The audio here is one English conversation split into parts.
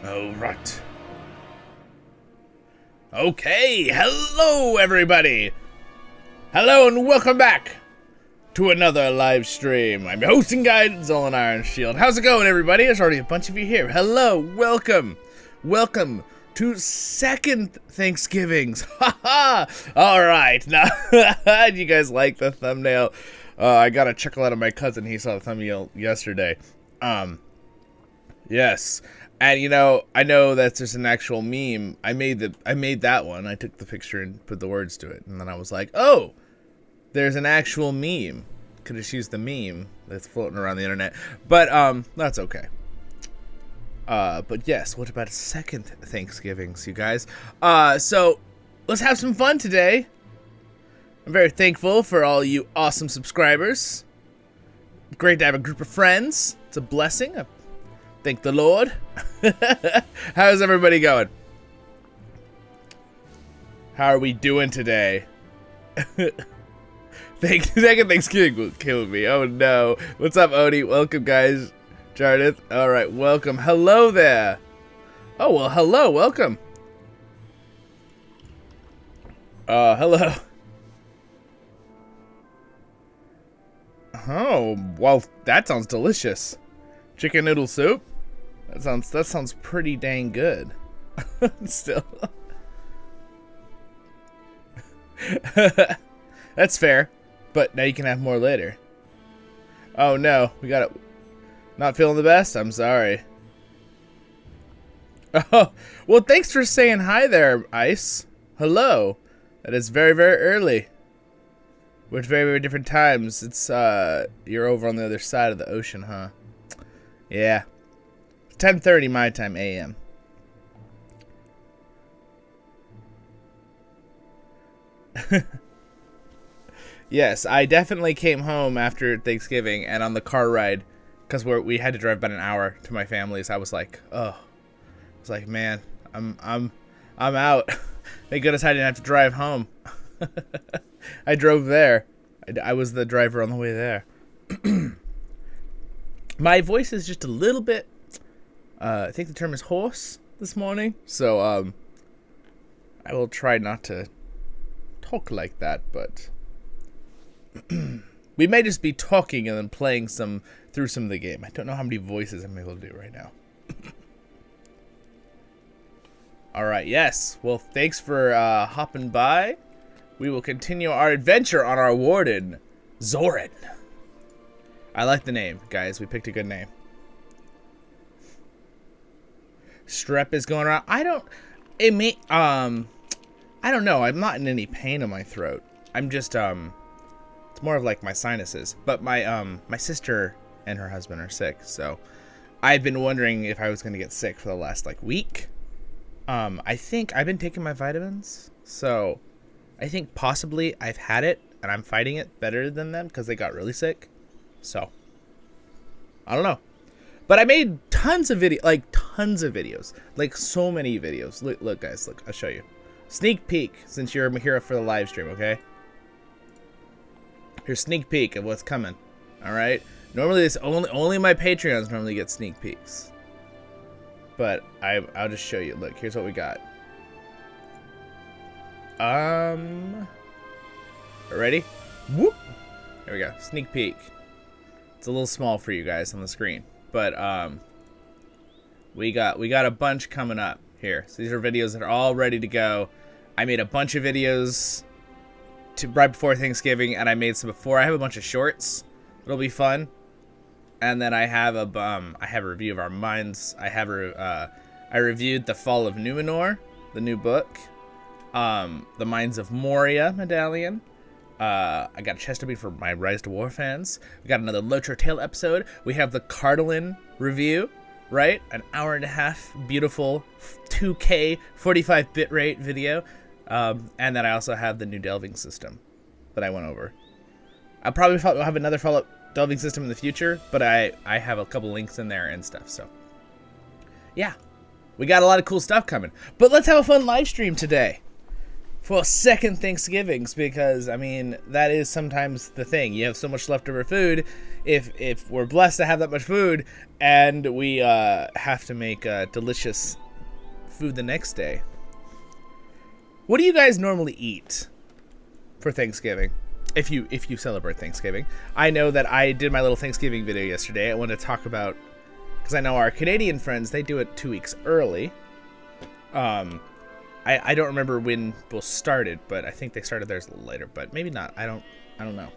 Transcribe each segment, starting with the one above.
All right. Okay, hello everybody. Hello and welcome back to another live stream. I'm your hosting guide, Zollin Ironshield. How's it going, everybody? There's already a bunch of you here. Hello, welcome. Welcome to second ThanksGiving's. Haha. All right. Now, do you guys like the thumbnail? I got a chuckle out of my cousin. He saw the thumbnail yesterday. Yes. And you know, I know that there's an actual meme. I made that one. I took the picture and put the words to it, and then I was like, "Oh, there's an actual meme." Could have used the meme that's floating around the internet, but that's okay. But yes, what about a second ThanksGiving's, you guys? So let's have some fun today. I'm very thankful for all you awesome subscribers. Great to have a group of friends. It's a blessing. Thank the Lord. How's everybody going? How are we doing today? Second Thanksgiving will kill me. Oh no. What's up, Odie? Welcome, guys. Jardith. Alright, welcome. Hello there. Oh, well, hello. Welcome. Hello. Oh, well, that sounds delicious. Chicken noodle soup? That sounds pretty dang good. Still. That's fair. But now you can have more later. Oh no, we got it. Not feeling the best? I'm sorry. Oh, well, thanks for saying hi there, Ice. Hello. That is very, very early. We're at very, very different times. It's, you're over on the other side of the ocean, huh? Yeah. 10:30 my time, AM. Yes, I definitely came home after Thanksgiving, and on the car ride, because we had to drive about an hour to my family's, I was like, oh. I was like, man, I'm out. Thank goodness I didn't have to drive home. I drove there. I was the driver on the way there. My voice is just a little bit, I think the term is hoarse this morning. So, I will try not to talk like that, but we may just be talking and then playing through some of the game. I don't know how many voices I'm able to do right now. Alright, yes. Well, thanks for hopping by. We will continue our adventure on our warden, Zorin. I like the name, guys. We picked a good name. Strep is going around. I don't know. I'm not in any pain in my throat. I'm just, it's more of like my sinuses. But my sister and her husband are sick, so I've been wondering if I was going to get sick for the last, like, week. I think I've been taking my vitamins, so I think possibly I've had it, and I'm fighting it better than them because they got really sick. So, I don't know. But I made tons of videos, like so many videos. Look, guys, look, I'll show you. Sneak peek, since you're here for the live stream, okay? Here's sneak peek of what's coming, all right? Normally, this only my Patreons normally get sneak peeks. But I'll just show you. Look, here's what we got. Ready? Whoop! There we go. Sneak peek. It's a little small for you guys on the screen, but we got a bunch coming up here. So these are videos that are all ready to go. I made a bunch of videos right before Thanksgiving, and I made some before. I have a bunch of shorts. It'll be fun. And then I have a review of our mines. I reviewed The Fall of Numenor, the new book. The Mines of Moria medallion. I got a chest opening for my Rise to War fans. We got another Lotro Tale episode. We have the Cardalin review, right? An hour and a half, beautiful 2K 45 bitrate video. And then I also have the new delving system that I went over. I'll probably have another follow-up delving system in the future, but I have a couple links in there and stuff, so yeah, we got a lot of cool stuff coming. But let's have a fun live stream today. for second Thanksgivings, because I mean that is sometimes the thing. You have so much leftover food. If we're blessed to have that much food, and we have to make delicious food the next day. What do you guys normally eat for Thanksgiving? If you celebrate Thanksgiving, I know that I did my little Thanksgiving video yesterday. I want to talk about, because I know our Canadian friends, they do it 2 weeks early. I don't remember when both started, but I think they started theirs a little later, but maybe not. I don't know.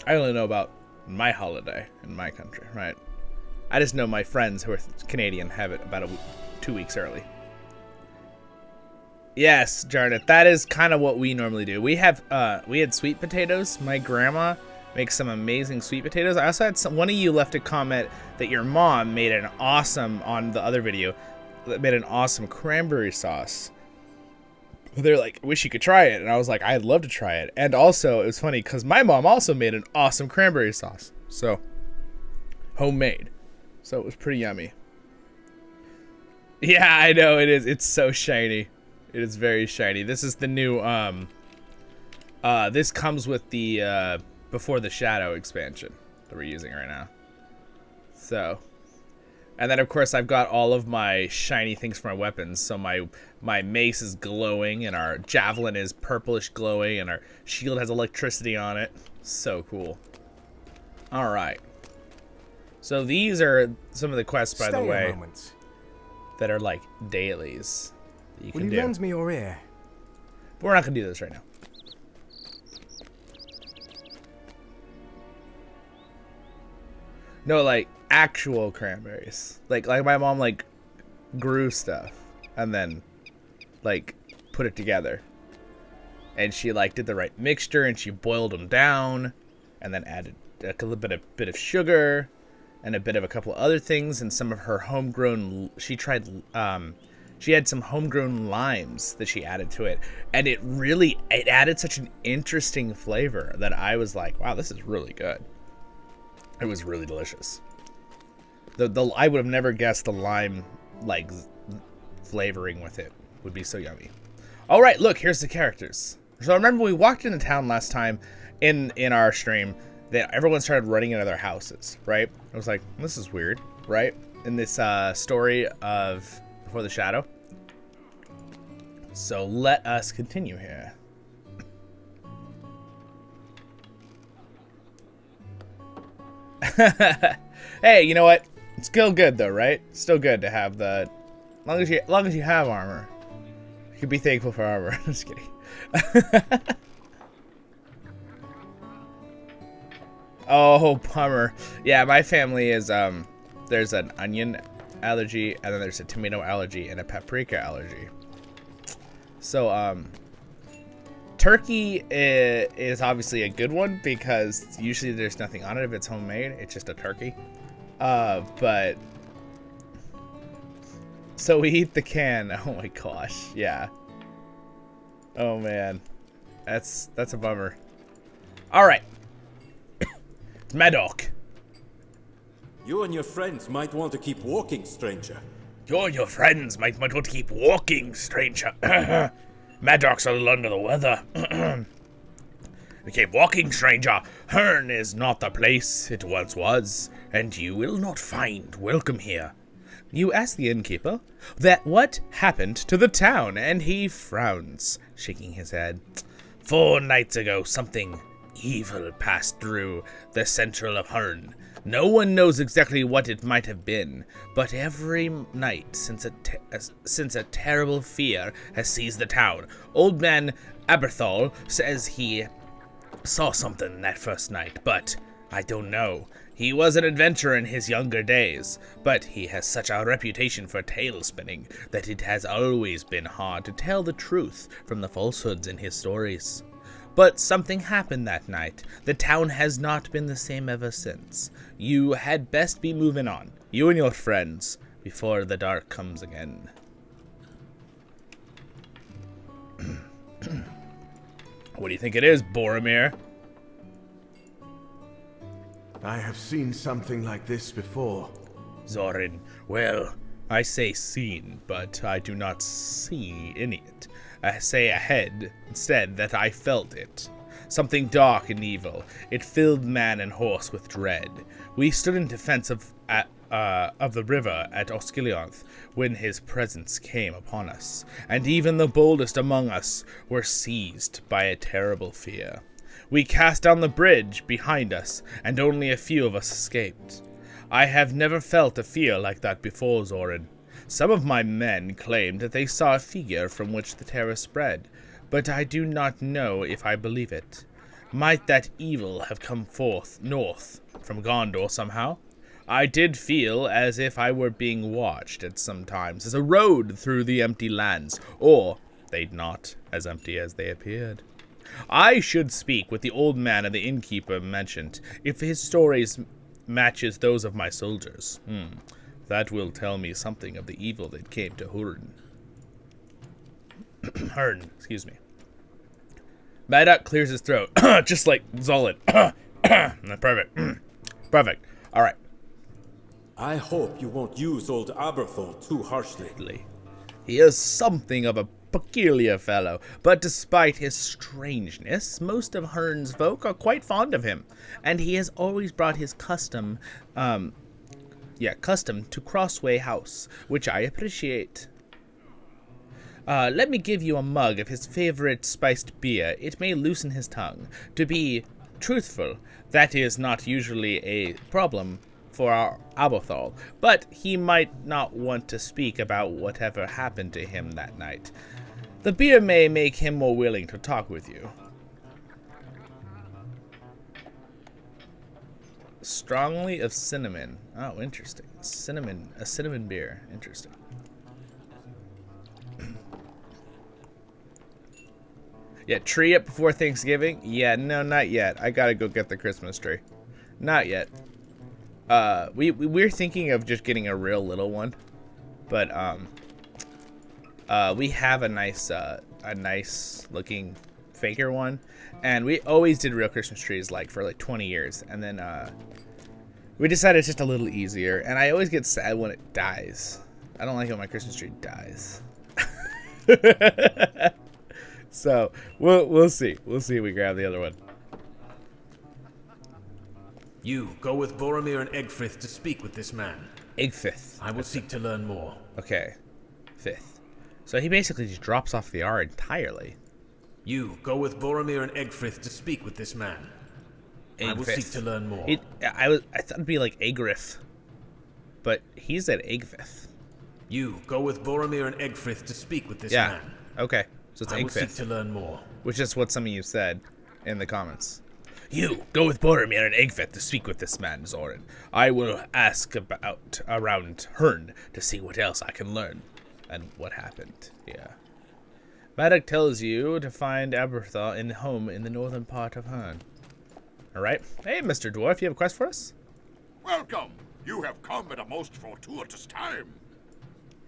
I only know about my holiday in my country, right? I just know my friends who are Canadian have it about 2 weeks early. Yes, Jarnett, that is kind of what we normally do. We had sweet potatoes. My grandma makes some amazing sweet potatoes. I also had one of you left a comment that your mom made an awesome, on the other video, that made an awesome cranberry sauce. They're like, wish you could try it. And I was like, I'd love to try it. And also, it was funny because my mom also made an awesome cranberry sauce. So, homemade. So it was pretty yummy. Yeah, I know it is. It's so shiny. It is very shiny. This is the new, this comes with the, Before the Shadow expansion that we're using right now. So, and then of course I've got all of my shiny things for my weapons. So my mace is glowing, and our javelin is purplish glowing, and our shield has electricity on it. So cool. All right. So these are some of the quests, by the way, that are like dailies that you can do. Will you lend me your ear? But we're not gonna do this right now. No, like actual cranberries. Like my mom like grew stuff and then like put it together. And she like did the right mixture, and she boiled them down and then added a little bit of sugar and a bit of a couple of other things, and some of her homegrown, she had some homegrown limes that she added to it, and it added such an interesting flavor that I was like, wow, this is really good. It was really delicious. I would have never guessed the lime like flavoring with it would be so yummy. All right, look, here's the characters. So I remember we walked into town last time in our stream that everyone started running into their houses, right? I was like, this is weird, right? In this story of Before the Shadow. So let us continue here. Hey, you know what? It's still good though, right? Still good to have the, as long as you have armor, you can be thankful for armor. Just kidding. Oh, bummer. Yeah, my family is there's an onion allergy, and then there's a tomato allergy and a paprika allergy. So turkey is obviously a good one because usually there's nothing on it if it's homemade. It's just a turkey. But so we eat the can. Oh my gosh, yeah. Oh man, that's a bummer. All right, it's Maddock. You and your friends might want to keep walking, stranger. You and your friends might want to keep walking, stranger. Maddock's a little under the weather. Keep walking, stranger. Hern is not the place it once was, and you will not find welcome here. You ask the innkeeper that what happened to the town, and he frowns, shaking his head. 4 nights ago, something evil passed through the central of Hern. No one knows exactly what it might have been, but every night since a terrible fear has seized the town. Old man Aberthal says he saw something that first night, but I don't know. He was an adventurer in his younger days, but he has such a reputation for tale spinning that it has always been hard to tell the truth from the falsehoods in his stories. But something happened that night. The town has not been the same ever since. You had best be moving on, you and your friends, before the dark comes again. What do you think it is, Boromir? I have seen something like this before. Zorin, well, I say seen, but I do not see any it. I say ahead, instead, that I felt it. Something dark and evil. It filled man and horse with dread. We stood in defense of the river at Osgilianth when his presence came upon us, and even the boldest among us were seized by a terrible fear. We cast down the bridge behind us, and only a few of us escaped. I have never felt a fear like that before, Zorin. Some of my men claimed that they saw a figure from which the terror spread, but I do not know if I believe it. Might that evil have come forth north from Gondor somehow? I did feel as if I were being watched at some times as a road through the empty lands, or they'd not as empty as they appeared. I should speak with the old man and the innkeeper mentioned, if his stories matches those of my soldiers. That will tell me something of the evil that came to Hurn. Hurn, excuse me. Madak clears his throat, just like Zollin. Perfect. Perfect. All right. I hope you won't use old Aberthal too harshly. He is something of a peculiar fellow, but despite his strangeness, most of Hurn's folk are quite fond of him, and he has always brought his custom to Crossway House, which I appreciate. Let me give you a mug of his favorite spiced beer. It may loosen his tongue. To be truthful, that is not usually a problem for our Aberthal, but he might not want to speak about whatever happened to him that night. The beer may make him more willing to talk with you. Strongly of cinnamon. Oh, interesting. A cinnamon beer. Interesting. Yeah, tree up before Thanksgiving? Yeah, no, not yet. I gotta go get the Christmas tree. Not yet. We're thinking of just getting a real little one, but we have a nice looking faker one, and we always did real Christmas trees for like 20 years, and then we decided it's just a little easier, and I always get sad when it dies. I don't like when my Christmas tree dies. So we'll see. We'll see if we grab the other one. You go with Boromir and Egfrith to speak with this man. Egfrith. I will seek to learn more. Okay. Fifth. So he basically just drops off the R entirely. You go with Boromir and Egfrith to speak with this man. I will seek to learn more. I thought it'd be like Egrith, but he said Egfrith. You go with Boromir and Egfrith to speak with this man. Yeah. Okay. So it's I will seek Egfrith, to learn more. which is what some of you said in the comments. You go with Boromir and Egfrith to speak with this man, Zorin. I will ask around Hurn to see what else I can learn and what happened. Yeah. Madak tells you to find Aberthal in home in the northern part of Hurn. All right. Hey, Mr. Dwarf, you have a quest for us? Welcome. You have come at a most fortuitous time.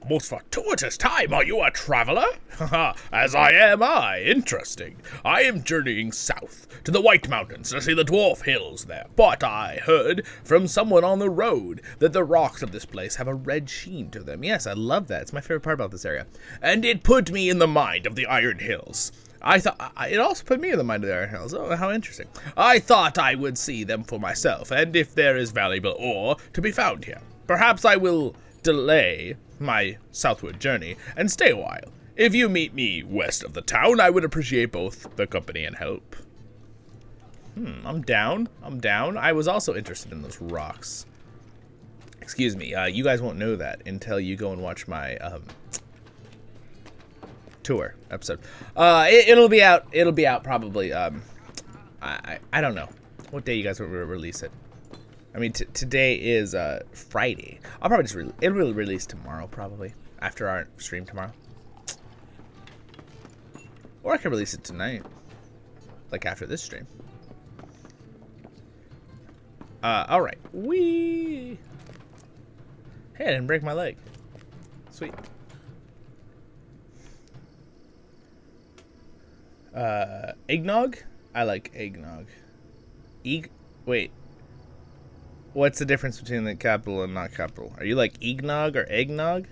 Most fortuitous time? Are you a traveler? Haha, as I am I. Interesting. I am journeying south to the White Mountains to see the Dwarf Hills there. But I heard from someone on the road that the rocks of this place have a red sheen to them. Yes, I love that. It's my favorite part about this area. And it put me in the mind of the Iron Hills. It also put me in the mind of the Iron Hills. Oh, how interesting. I thought I would see them for myself, and if there is valuable ore to be found here, perhaps I will delay my southward journey and stay a while. If you meet me west of the town, I would appreciate both the company and help. I'm down. I was also interested in those rocks. Excuse me, you guys won't know that until you go and watch my tour episode. It'll be out probably. I don't know what day you guys will release it. I mean, today is Friday. I'll probably just it'll be released tomorrow, probably after our stream tomorrow, or I can release it tonight, like after this stream. All right. Hey, I didn't break my leg. Sweet. Eggnog. I like eggnog. Wait. What's the difference between the capital and not capital? Are you like eggnog or eggnog?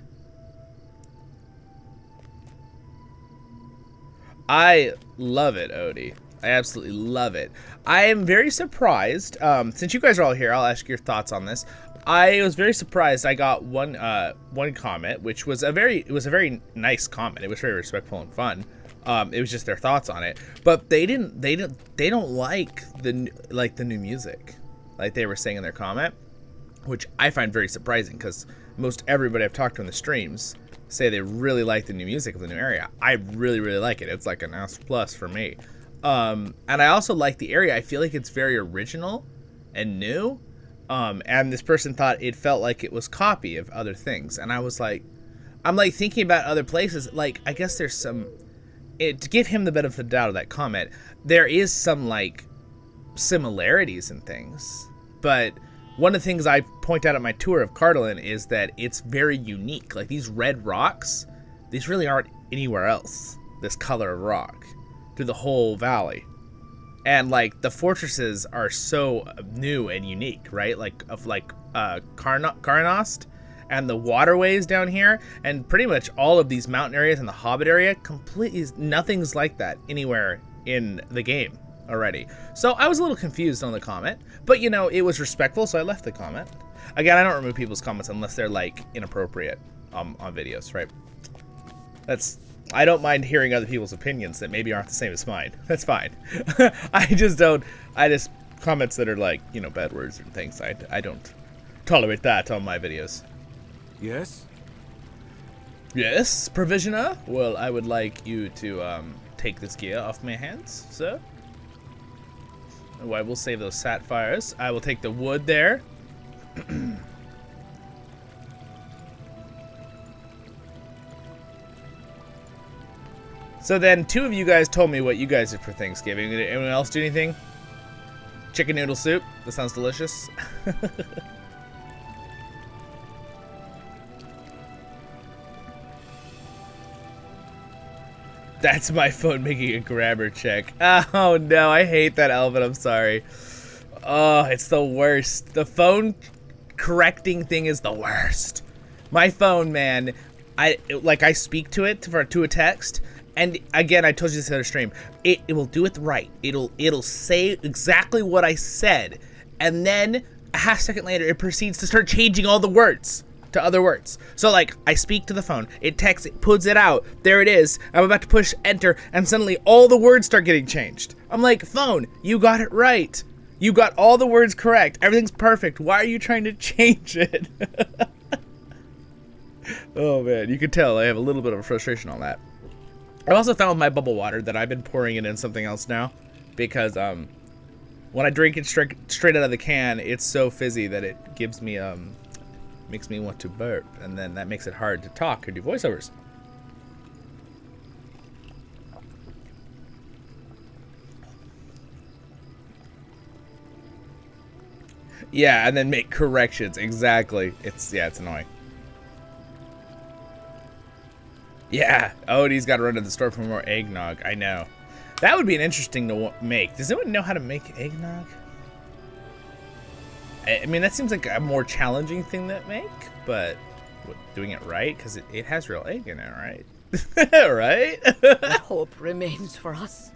I love it, Odie. I absolutely love it. I am very surprised. Since you guys are all here, I'll ask your thoughts on this. I was very surprised. I got one comment, which was a very nice comment. It was very respectful and fun. It was just their thoughts on it, but they don't like the new music, like they were saying in their comment, which I find very surprising because most everybody I've talked to in the streams say they really like the new music of the new area. I really like it. It's like an S+ for me. And I also like the area. I feel like it's very original and new. And this person thought it felt like it was copy of other things, and I was like, I'm like thinking about other places. Like, I guess there's some. To give him the benefit of the doubt of that comment, there is some like similarities and things, but one of the things I point out at my tour of Cardalin is that it's very unique. Like these red rocks, these really aren't anywhere else, this color of rock, through the whole valley. And like the fortresses are so new and unique, right? Like of like Karnost, and the waterways down here, and pretty much all of these mountain areas and the Hobbit area, completely nothing's like that anywhere in the game already. So I was a little confused on the comment, but you know, it was respectful, so I left the comment. Again, I don't remove people's comments unless they're like inappropriate on videos, right? I don't mind hearing other people's opinions that maybe aren't the same as mine. That's fine. I just comments that are like, you know, bad words and things. I don't tolerate that on my videos. Yes? Yes, Provisioner? Well, I would like you to take this gear off my hands, sir. Oh, I will save those sapphires. I will take the wood there. So then, 2 of you guys told me what you guys did for Thanksgiving. Did anyone else do anything? Chicken noodle soup? That sounds delicious. That's my phone making a grammar check. Oh no, I hate that, Elvin. I'm sorry. Oh, it's the worst. The phone correcting thing is the worst. My phone, man, I speak to it to a text, and again, I told you this in the other stream. It will do it right. It'll say exactly what I said, and then a half second later, it proceeds to start changing all the words to other words. So like, I speak to the phone, it texts, it puts it out, there it is, I'm about to push enter, and suddenly all the words start getting changed. I'm like, phone, you got it right. You got all the words correct. Everything's perfect. Why are you trying to change it? Oh man, you can tell I have a little bit of a frustration on that. I also found with my bubble water that I've been pouring it in something else now, because when I drink it straight out of the can, it's so fizzy that it gives me makes me want to burp, and then that makes it hard to talk or do voiceovers. Yeah, and then make corrections. Exactly. It's annoying. Yeah. Odie's got to run to the store for more eggnog. I know. That would be an interesting to make. Does anyone know how to make eggnog? I mean, that seems like a more challenging thing to make, but doing it right, because it has real egg in it, right? Right? What hope remains for us?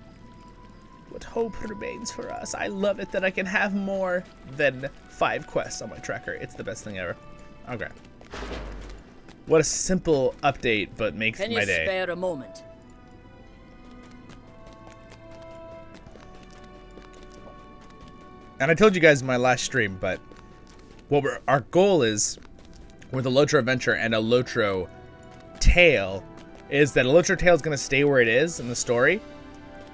What hope remains for us? I love it that I can have more than 5 quests on my tracker. It's the best thing ever. Okay. What a simple update, but makes my day. Can you spare a moment? And I told you guys in my last stream, but our goal is with a Lotro adventure and a Lotro tale is that a Lotro tale is going to stay where it is in the story.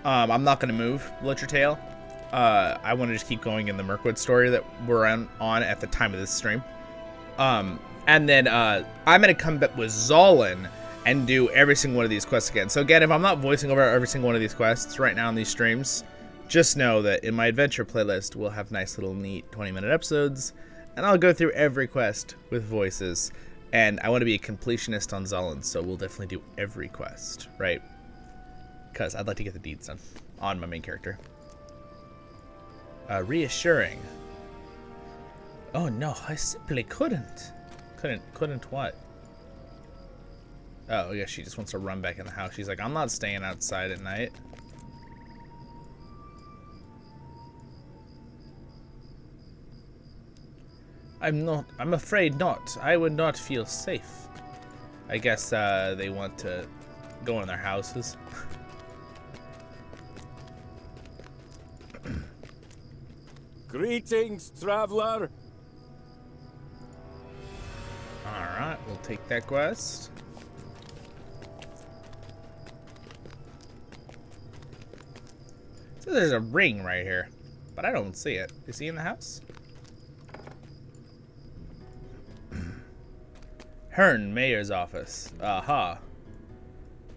I'm not going to move Lotro tale. I want to just keep going in the Mirkwood story that we're on at the time of this stream. And then I'm going to come back with Zollin and do every single one of these quests again. So again, if I'm not voicing over every single one of these quests right now in these streams, just know that in my adventure playlist, we'll have nice little neat 20-minute episodes, and I'll go through every quest with voices. And I want to be a completionist on Zollin, so we'll definitely do every quest, right? Because I'd like to get the deeds done on my main character. Reassuring. Oh no, I simply couldn't. Couldn't what? Oh, yeah, she just wants to run back in the house. She's like, I'm not staying outside at night. I'm afraid not. I would not feel safe. I guess they want to go in their houses. Greetings, traveler. Alright, we'll take that quest. So there's a ring right here, but I don't see it. Is he in the house? Hearn, Mayor's office. Aha.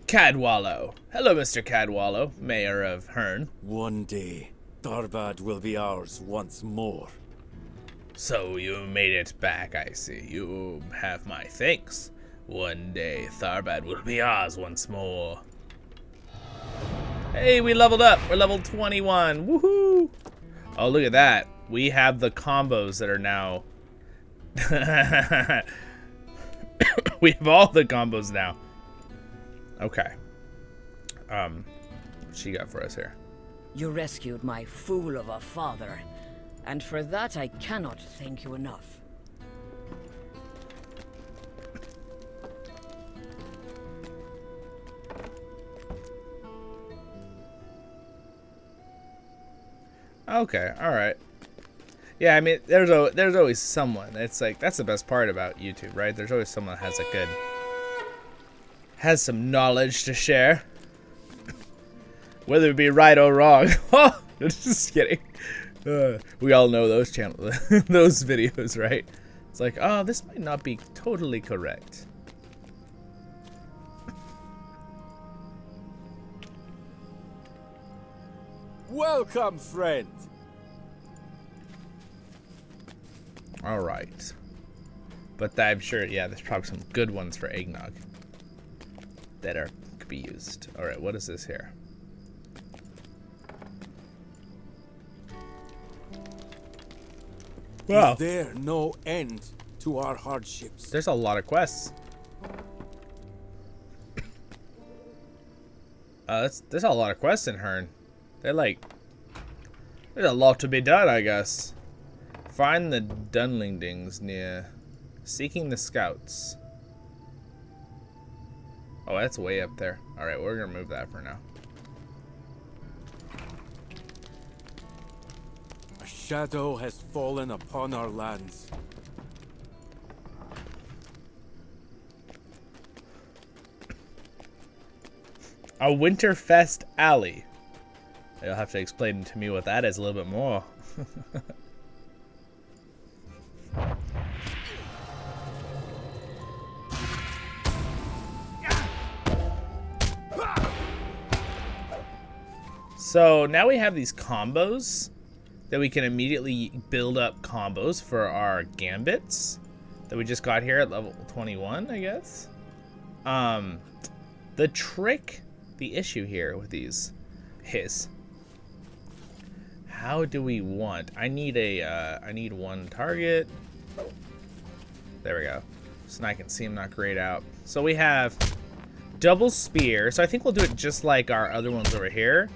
Cadwallow. Hello, Mr. Cadwallow, Mayor of Hearn. One day, Tharbad will be ours once more. So you made it back, I see. You have my thanks. One day, Tharbad will be ours once more. Hey, we leveled up. We're level 21. Woohoo! Oh, look at that. We have the combos that are now... We have all the combos now. Okay. What she got for us here? You rescued my fool of a father, and for that I cannot thank you enough. Okay, all right. Yeah, I mean, there's always someone. It's like, that's the best part about YouTube, right? There's always someone that has some knowledge to share, whether it be right or wrong. Oh, just kidding. We all know those those videos, right? It's like, oh, this might not be totally correct. Welcome, friend. All right. But I'm sure, yeah, there's probably some good ones for eggnog that could be used. All right, what is this here? Wow. Is there no end to our hardships? There's a lot of quests. There's a lot of quests in Hearn. There's a lot to be done, I guess. Find the Dunlingdings near Seeking the Scouts. Oh, that's way up there. Alright, we're gonna move that for now. A shadow has fallen upon our lands. A Winterfest Alley. You'll have to explain to me what that is a little bit more. So now we have these combos that we can immediately build up combos for our gambits that we just got here at level 21, I guess. The issue here with these is, how do we want? I need one target. There we go. So now I can see him not grayed out. So we have double spear. So I think we'll do it just like our other ones over here.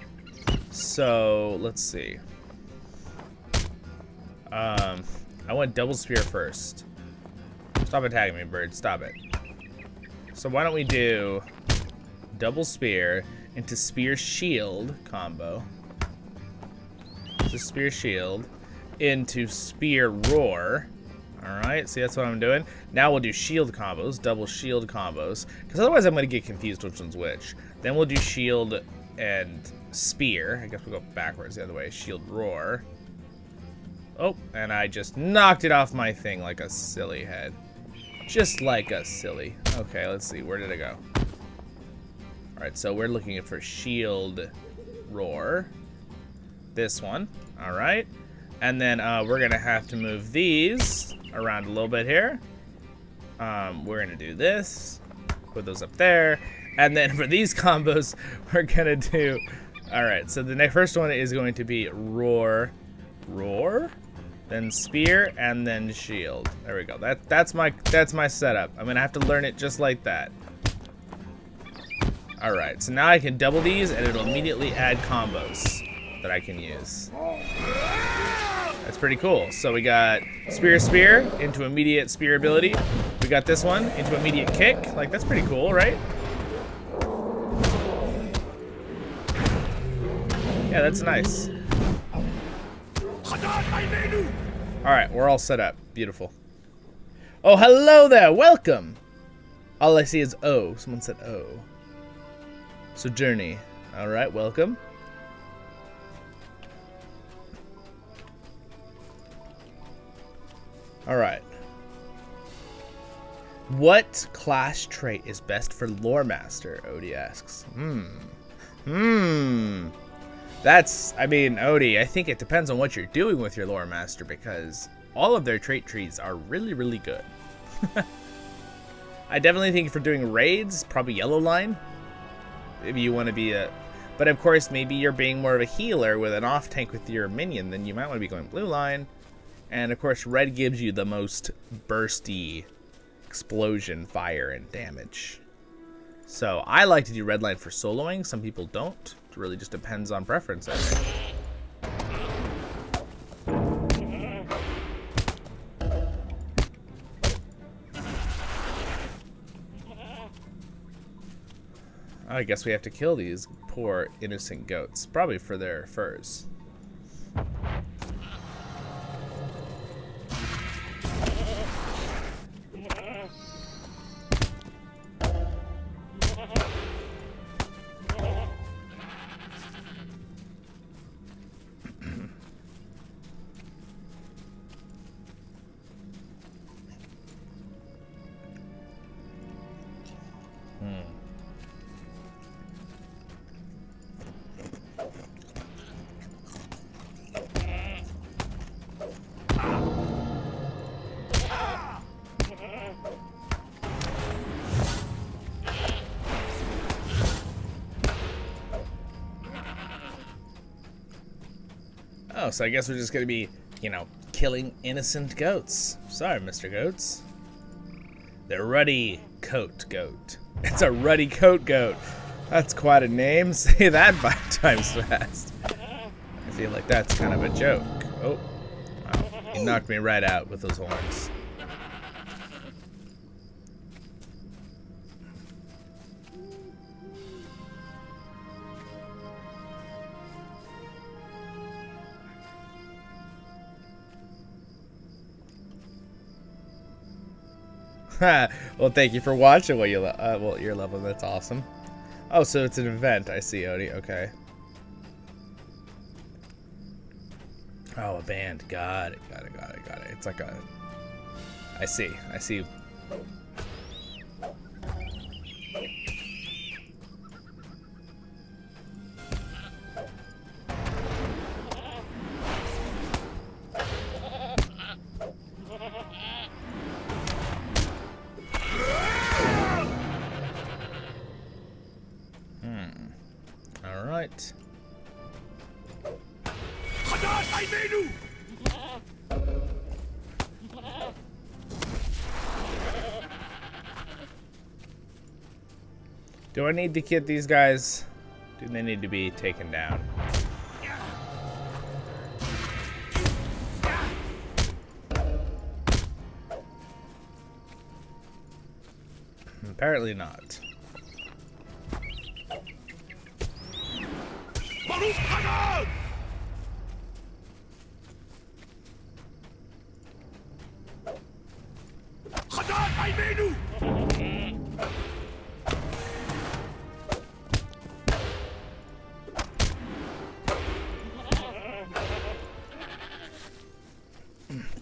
So let's see. I want double spear first. Stop attacking me, bird. Stop it. So why don't we do double spear into spear shield combo. So spear shield into spear roar. Alright, see, that's what I'm doing. Now we'll do shield combos, double shield combos, because otherwise I'm going to get confused which one's which. Then we'll do shield and spear. I guess we'll go backwards the other way. Shield roar. Oh, and I just knocked it off my thing like a silly head. Just like a silly. Okay, let's see. Where did it go? Alright, so we're looking for shield roar. This one. Alright. And then we're going to have to move these around a little bit here. We're going to do this. Put those up there. And then for these combos, we're going to do... Alright, so the first one is going to be roar. Roar? then spear, and then shield. There we go. That's my setup. I'm gonna have to learn it just like that. Alright, so now I can double these and it'll immediately add combos that I can use. That's pretty cool. So we got spear into immediate spear ability. We got this one into immediate kick. Like, that's pretty cool, right? Yeah, that's nice. Alright, we're all set up. Beautiful. Oh, hello there! Welcome! All I see is O. Someone said O. So, Journey. Alright, welcome. Alright. What class trait is best for Lore Master? Odie asks. That's, I mean, Odie, I think it depends on what you're doing with your Lore Master, because all of their trait trees are really, really good. I definitely think for doing raids, probably yellow line. Maybe you want to be a... But of course, maybe you're being more of a healer with an off tank with your minion, then you might want to be going blue line. And of course, red gives you the most bursty explosion, fire, and damage. So I like to do red line for soloing. Some people don't. It really just depends on preference, I think. I guess we have to kill these poor innocent goats, probably for their furs. Oh, so I guess we're just gonna be, you know, killing innocent goats. Sorry, Mr. Goats. The Ruddy Coat Goat. It's a Ruddy Coat Goat. That's quite a name. Say that 5 times fast. I feel like that's kind of a joke. Oh, wow. He knocked me right out with those horns. Well, thank you for watching. Well, you're loving. That's awesome. Oh, so it's an event. I see, Odie. Okay. Oh, a band. Got it. It's like a... I see. Alright. Do I need to get these guys? Do they need to be taken down? Apparently not.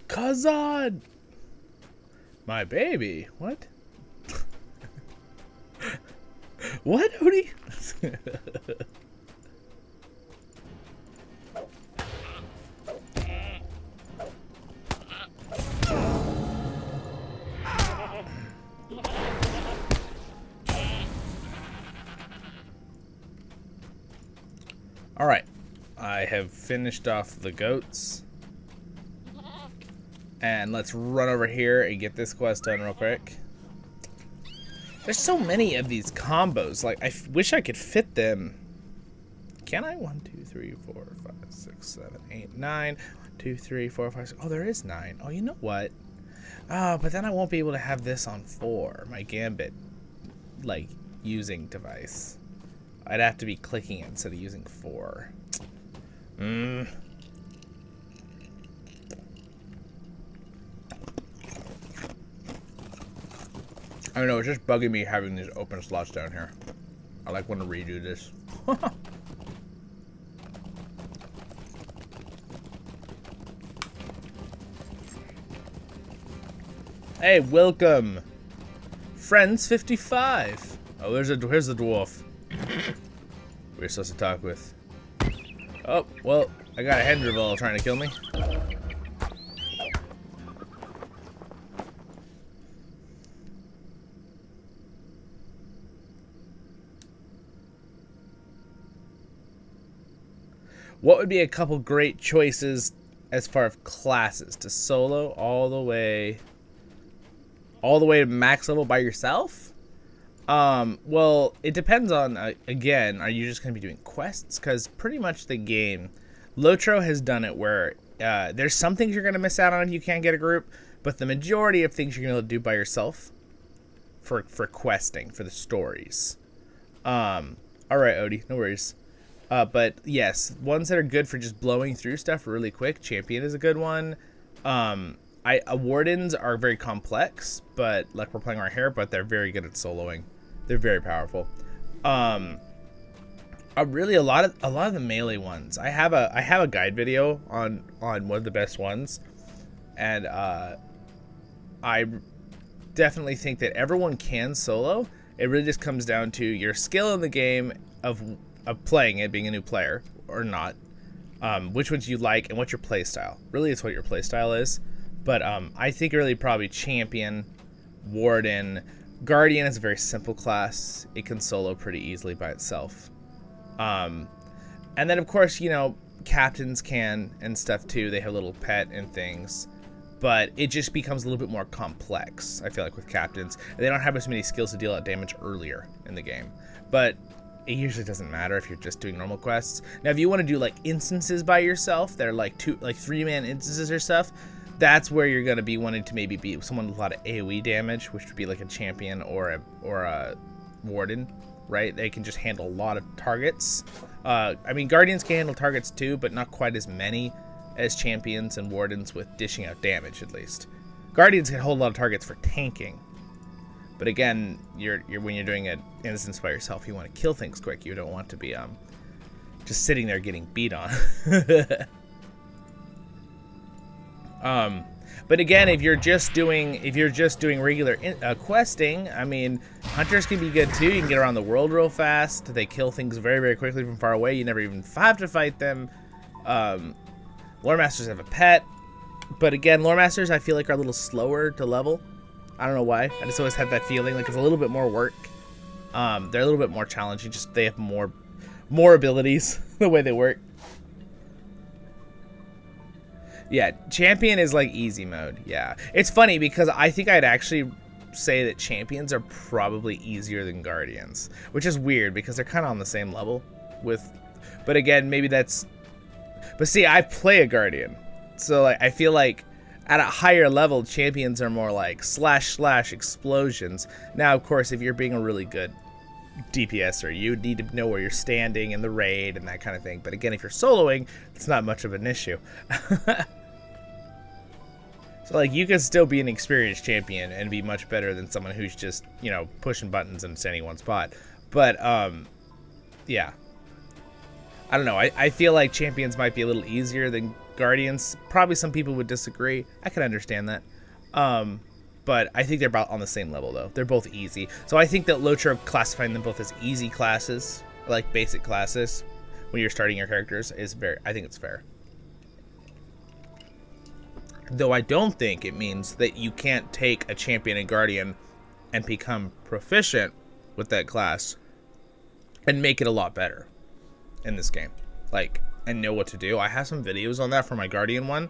Kazan! My baby. What? What, Odie? Alright, I have finished off the goats. And let's run over here and get this quest done real quick. There's so many of these combos. Like, I wish I could fit them. Can I? 1, 2, 3, 4, 5, 6, 7, 8, 9. 1, 2, 3, 4, 5, 6. Oh, there is 9. Oh, you know what? Oh, but then I won't be able to have this on 4. My Gambit, like, using device. I'd have to be clicking it instead of using 4. I don't know, it's just bugging me having these open slots down here. I like want to redo this. Hey, welcome, friends 55. Oh, here's the dwarf we're supposed to talk with. Oh, well, I got a Hendervall trying to kill me. What would be a couple great choices as far as classes to solo all the way to max level by yourself? Well, it depends on, again, are you just going to be doing quests? Because pretty much the game, Lotro has done it where there's some things you're going to miss out on if you can't get a group, but the majority of things you're going to do by yourself for questing, for the stories. Alright, Odie, no worries. But yes, ones that are good for just blowing through stuff really quick. Champion is a good one. Wardens are very complex, but like we're playing right here, but they're very good at soloing. They're very powerful. Really a lot of the melee ones. I have a guide video on one of the best ones, and I definitely think that everyone can solo. It really just comes down to your skill in the game of playing it, being a new player or not, which ones you like and what's your play style. Really, it's what your play style is. But I think really probably Champion, Warden, Guardian is a very simple class. It can solo pretty easily by itself. And then of course, you know, Captains can and stuff too. They have a little pet and things. But it just becomes a little bit more complex, I feel like, with Captains. They don't have as many skills to deal out damage earlier in the game. But it usually doesn't matter if you're just doing normal quests. Now, if you want to do like instances by yourself, they're like 3-man instances or stuff, that's where you're going to be wanting to maybe be someone with a lot of AoE damage, which would be like a Champion or a Warden, right? They can just handle a lot of targets. I mean, Guardians can handle targets too, but not quite as many as Champions and Wardens with dishing out damage, at least. Guardians can hold a lot of targets for tanking. But again, when you're doing an instance by yourself, you want to kill things quick. You don't want to be just sitting there getting beat on. But again, if you're just doing regular questing, I mean, hunters can be good too. You can get around the world real fast. They kill things very, very quickly from far away. You never even have to fight them. Lore Masters have a pet, but again, Lore Masters I feel like are a little slower to level. I don't know why. I just always had that feeling like it's a little bit more work. They're a little bit more challenging. Just they have more abilities the way they work. Yeah, Champion is like easy mode. Yeah, it's funny because I think I'd actually say that Champions are probably easier than Guardians, which is weird because they're kind of on the same level with. But again, maybe that's. But see, I play a Guardian, so like I feel like. At a higher level, Champions are more like slash explosions. Now, of course, if you're being a really good DPSer, you need to know where you're standing in the raid and that kind of thing. But again, if you're soloing, it's not much of an issue. So, like, you can still be an experienced champion and be much better than someone who's just, you know, pushing buttons and standing in one spot. But, yeah. I don't know. I feel like Champions might be a little easier than Guardians. Probably some people would disagree. I can understand that. But I think they're about on the same level, though. They're both easy. So I think that Lotro classifying them both as easy classes, like basic classes, when you're starting your characters, is I think it's fair. Though I don't think it means that you can't take a Champion and Guardian and become proficient with that class and make it a lot better in this game. Like, and know what to do. I have some videos on that for my Guardian one.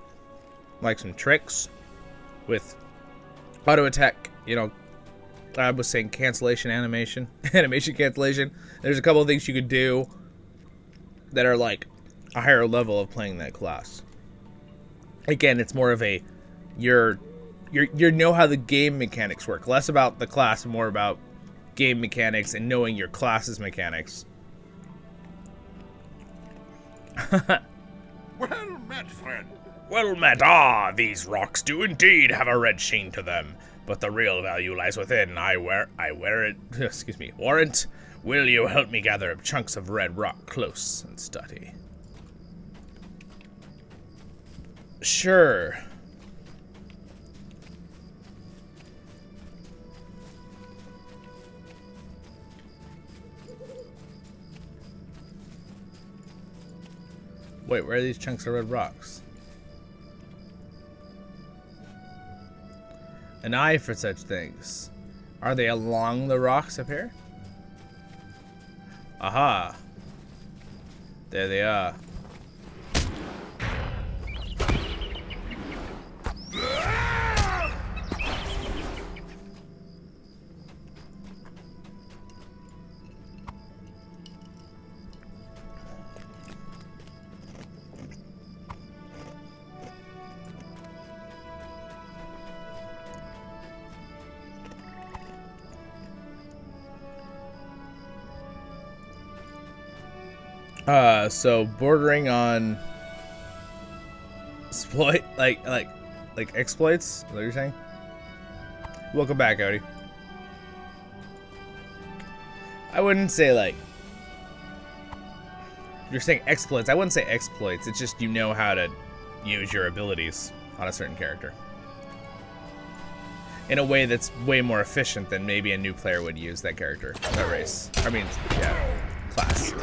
Like some tricks with auto attack, you know, I was saying cancellation animation, animation cancellation. There's a couple of things you could do that are like a higher level of playing that class. Again, it's more of a you know how the game mechanics work. Less about the class, more about game mechanics and knowing your class's mechanics. Well met, friend. Well met. These rocks do indeed have a red sheen to them, but the real value lies within. I wear it. Excuse me. Warrant, will you help me gather up chunks of red rock close and study? Sure. Wait, where are these chunks of red rocks? An eye for such things. Are they along the rocks up here? Aha. There they are. So bordering on exploit, like exploits? Is that what you're saying? Welcome back, Odie. I wouldn't say like you're saying exploits. I wouldn't say exploits. It's just you know how to use your abilities on a certain character in a way that's way more efficient than maybe a new player would use that character, that race. I mean, yeah, class.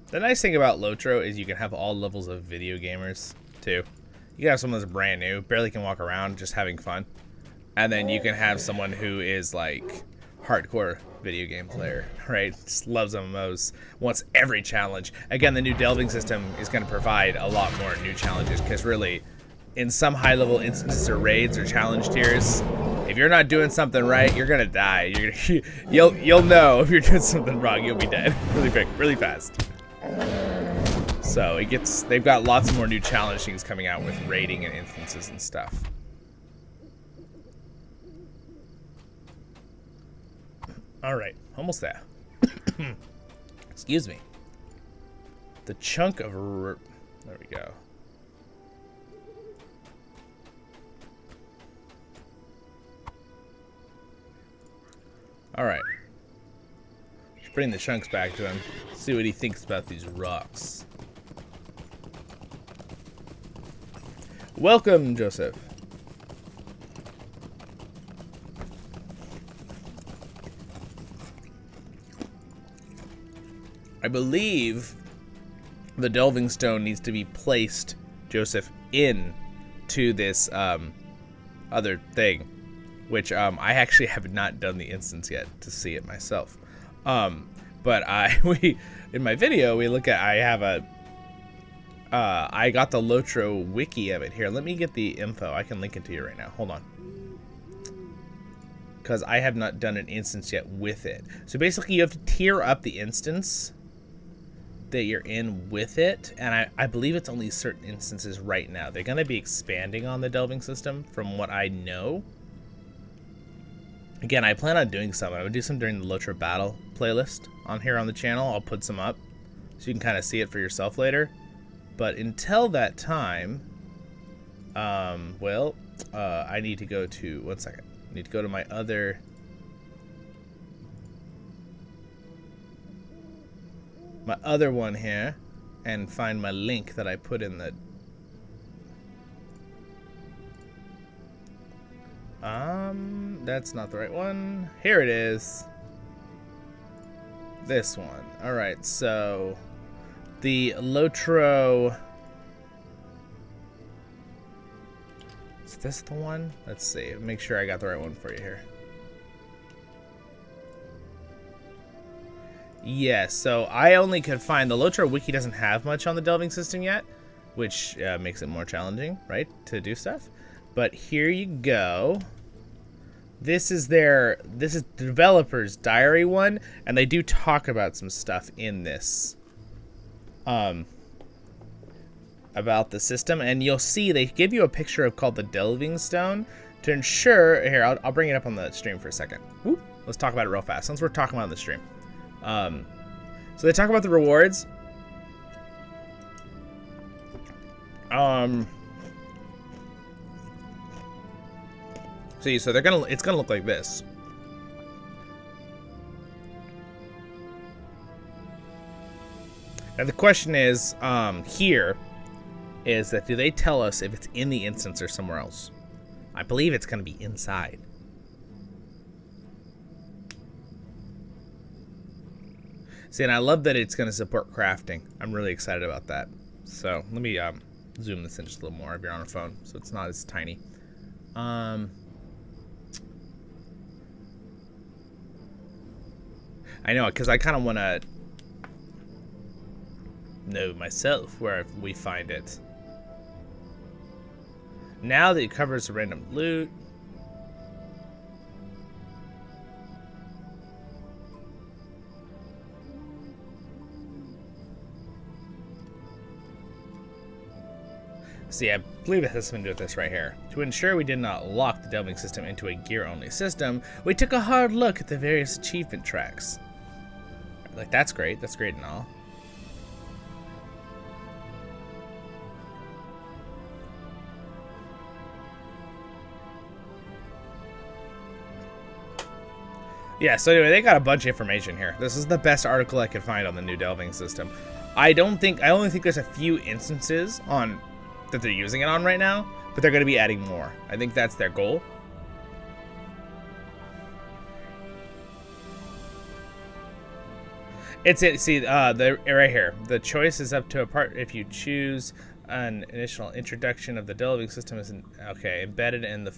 The nice thing about Lotro is you can have all levels of video gamers, too. You can have someone that's brand new, barely can walk around, just having fun. And then you can have someone who is, like, hardcore video game player, right? Just loves MMOs, wants every challenge. Again, the new delving system is going to provide a lot more new challenges, because really, in some high-level instances or raids or challenge tiers, if you're not doing something right, you're going to die. You'll know if you're doing something wrong, you'll be dead really quick, really fast. So they've got lots more new challenge things coming out with raiding and instances and stuff. All right, almost there. Excuse me. The chunk of there we go. All right. Just bring the chunks back to him. See what he thinks about these rocks. Welcome, Joseph. I believe the delving stone needs to be placed, Joseph, into this other thing, which I actually have not done the instance yet to see it myself. But in my video we look at I got the Lotro wiki of it here. Let me get the info. I can link it to you right now. Hold on. Because I have not done an instance yet with it. So basically you have to tier up the instance that you're in with it. And I believe it's only certain instances right now. They're going to be expanding on the delving system from what I know. Again, I plan on doing some. I would do some during the Lotro Battle playlist on here on the channel. I'll put some up so you can kind of see it for yourself later. But until that time, I need to go to, one second. I need to go to my other one here and find my link that I put in the that's not the right one. Here it is. This one. All right, so the Lotro, is this the one? Let's see. Make sure I got the right one for you here. Yes, so I only could find, the Lotra wiki doesn't have much on the delving system yet, which makes it more challenging, right, to do stuff. But here you go. This is the developer's diary one, and they do talk about some stuff in this about the system, and you'll see they give you a picture of called the Delving Stone to ensure. Here, I'll bring it up on the stream for a second. Whoop, let's talk about it real fast since we're talking about it on the stream. So they talk about the rewards. See, so it's gonna look like this. And the question is, here, is that do they tell us if it's in the instance or somewhere else? I believe it's gonna be inside. See, and I love that it's gonna support crafting. I'm really excited about that. So let me zoom this in just a little more if you're on a phone, so it's not as tiny. I know, because I kind of want to know myself where we find it. Now that it covers the random loot. See, I believe it has something to do with this right here. To ensure we did not lock the delving system into a gear-only system, we took a hard look at the various achievement tracks. Like, that's great and all. Yeah, so anyway, they got a bunch of information here. This is the best article I could find on the new delving system. I only think there's a few instances on that they're using it on right now, but they're going to be adding more. I think that's their goal. See, right here. The choice is up to a part if you choose an initial introduction of the delving system is embedded in the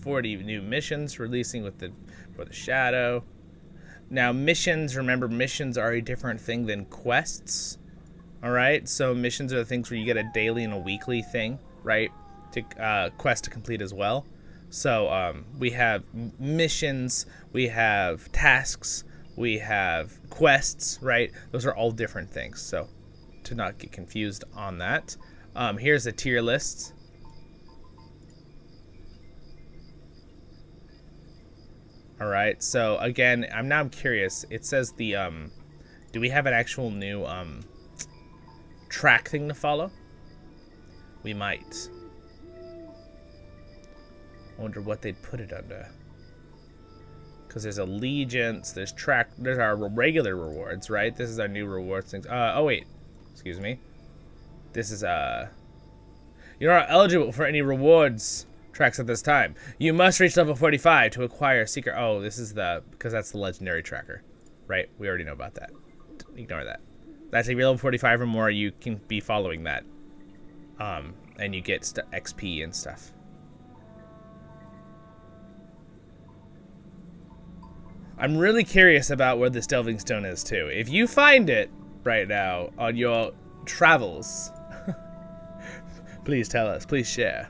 40 new missions releasing for the shadow. Now missions, remember, missions are a different thing than quests. All right, so missions are the things where you get a daily and a weekly thing, right? To quest to complete as well. So we have missions, we have tasks, we have quests, right? Those are all different things. So to not get confused on that, here's the tier list. All right. So again, I'm curious. It says the do we have an actual new track thing to follow? We might. I wonder what they'd put it under. Because there's allegiance, there's our regular rewards, right? This is our new rewards things. Oh wait, excuse me. This is you're not eligible for any rewards tracks at this time. You must reach level 45 to acquire a secret. Oh, this is because that's the legendary tracker, right? We already know about that. Ignore that. That's if you're level 45 or more, you can be following that, and you get XP and stuff. I'm really curious about where this delving stone is too. If you find it right now on your travels, please tell us. Please share.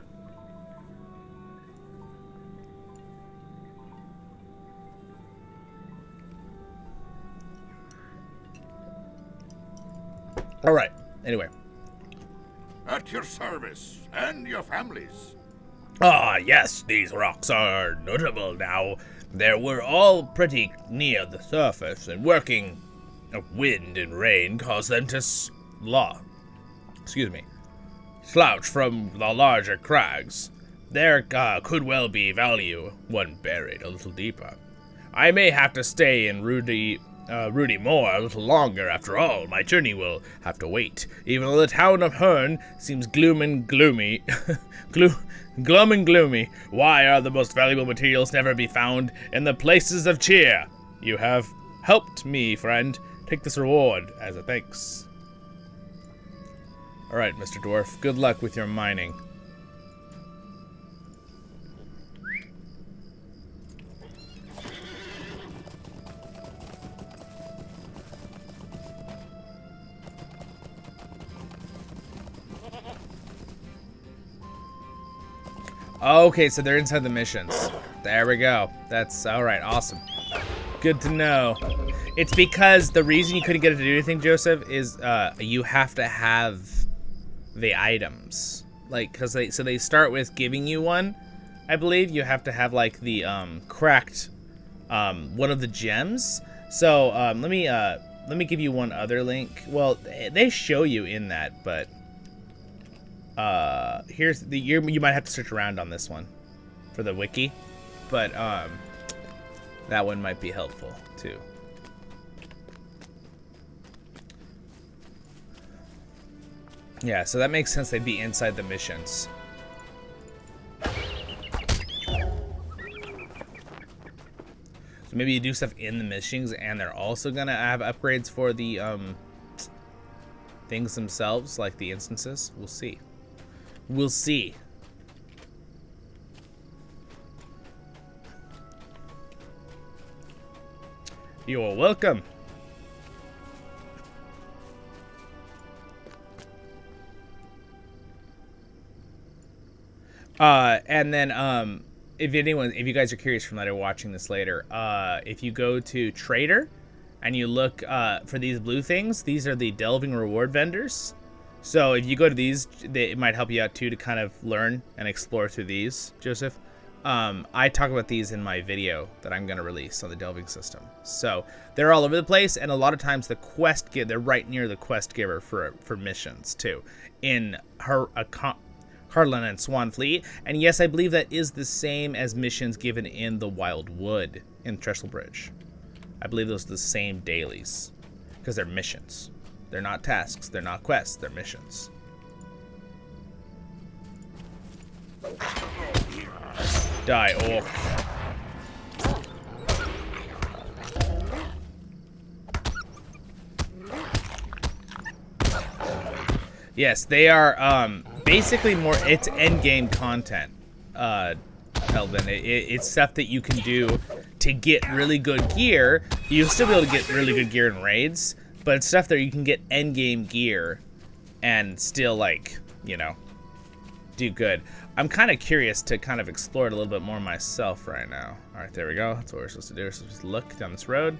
All right. Anyway. At your service and your families. Ah, yes, these rocks are notable now. They were all pretty near the surface, and working wind and rain caused them to slouch from the larger crags. There could well be value when buried a little deeper. I may have to stay in Rudy Moor a little longer. After all, my journey will have to wait. Even though the town of Herne seems glum and gloomy, why are the most valuable materials never be found in the places of cheer? You have helped me, friend. Take this reward as a thanks. All right, Mr. Dwarf. Good luck with your mining. Okay, so they're inside the missions. There we go. That's all right. Awesome. Good to know. It's because the reason you couldn't get it to do anything, Joseph, is you have to have the items. Like, because they start with giving you one. I believe you have to have like the cracked one of the gems. So let me give you one other link. Well, they show you in that, but here's the you might have to search around on this one for the wiki, but that one might be helpful too. Yeah, so that makes sense. They'd be inside the missions. So maybe you do stuff in the missions, and they're also gonna have upgrades for the things themselves, like the instances. We'll see. We'll see. You are welcome. And then if you guys are curious from that or watching this later, if you go to Trader and you look for these blue things, these are the delving reward vendors. So if you go to these, it might help you out too to kind of learn and explore through these, Joseph. I talk about these in my video that I'm going to release on the delving system. So they're all over the place, and a lot of times they're right near the quest giver for missions too, in Harlan and Swanfleet. And yes, I believe that is the same as missions given in the Wild Wood in Trestlebridge. I believe those are the same dailies because they're missions. They're not tasks, they're not quests, they're missions. Die, orc. Yes, they are basically more, it's endgame content, Elvin. It's stuff that you can do to get really good gear. You'll still be able to get really good gear in raids, but it's stuff that you can get endgame gear and still, like, you know, do good. I'm kind of curious to kind of explore it a little bit more myself right now. All right, there we go. That's what we're supposed to do. We're supposed to look down this road.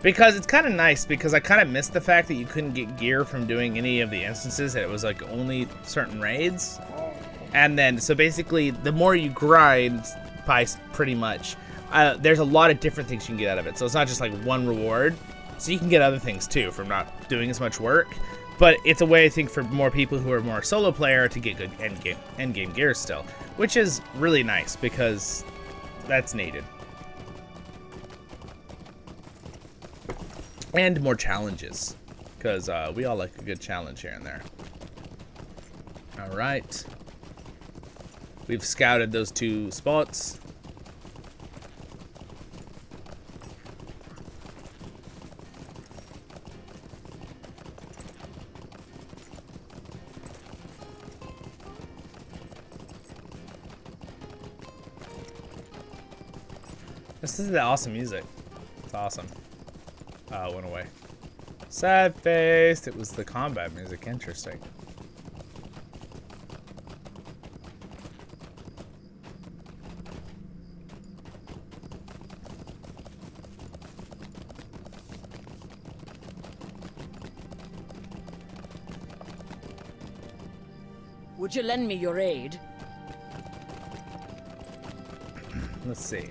Because it's kind of nice, because I kind of missed the fact that you couldn't get gear from doing any of the instances, that it was like only certain raids. And then, so basically, the more you grind, by pretty much, there's a lot of different things you can get out of it. So it's not just like one reward. So you can get other things too from not doing as much work. But it's a way, I think, for more people who are more solo player to get good endgame gear still, which is really nice because that's needed. And more challenges, because we all like a good challenge here and there. All right. We've scouted those 2 spots. This is the awesome music. It's awesome. It went away. Sad-faced. It was the combat music. Interesting. Would you lend me your aid? Let's see.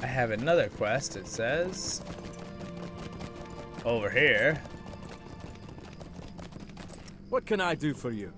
I have another quest. It says over here. What can I do for you?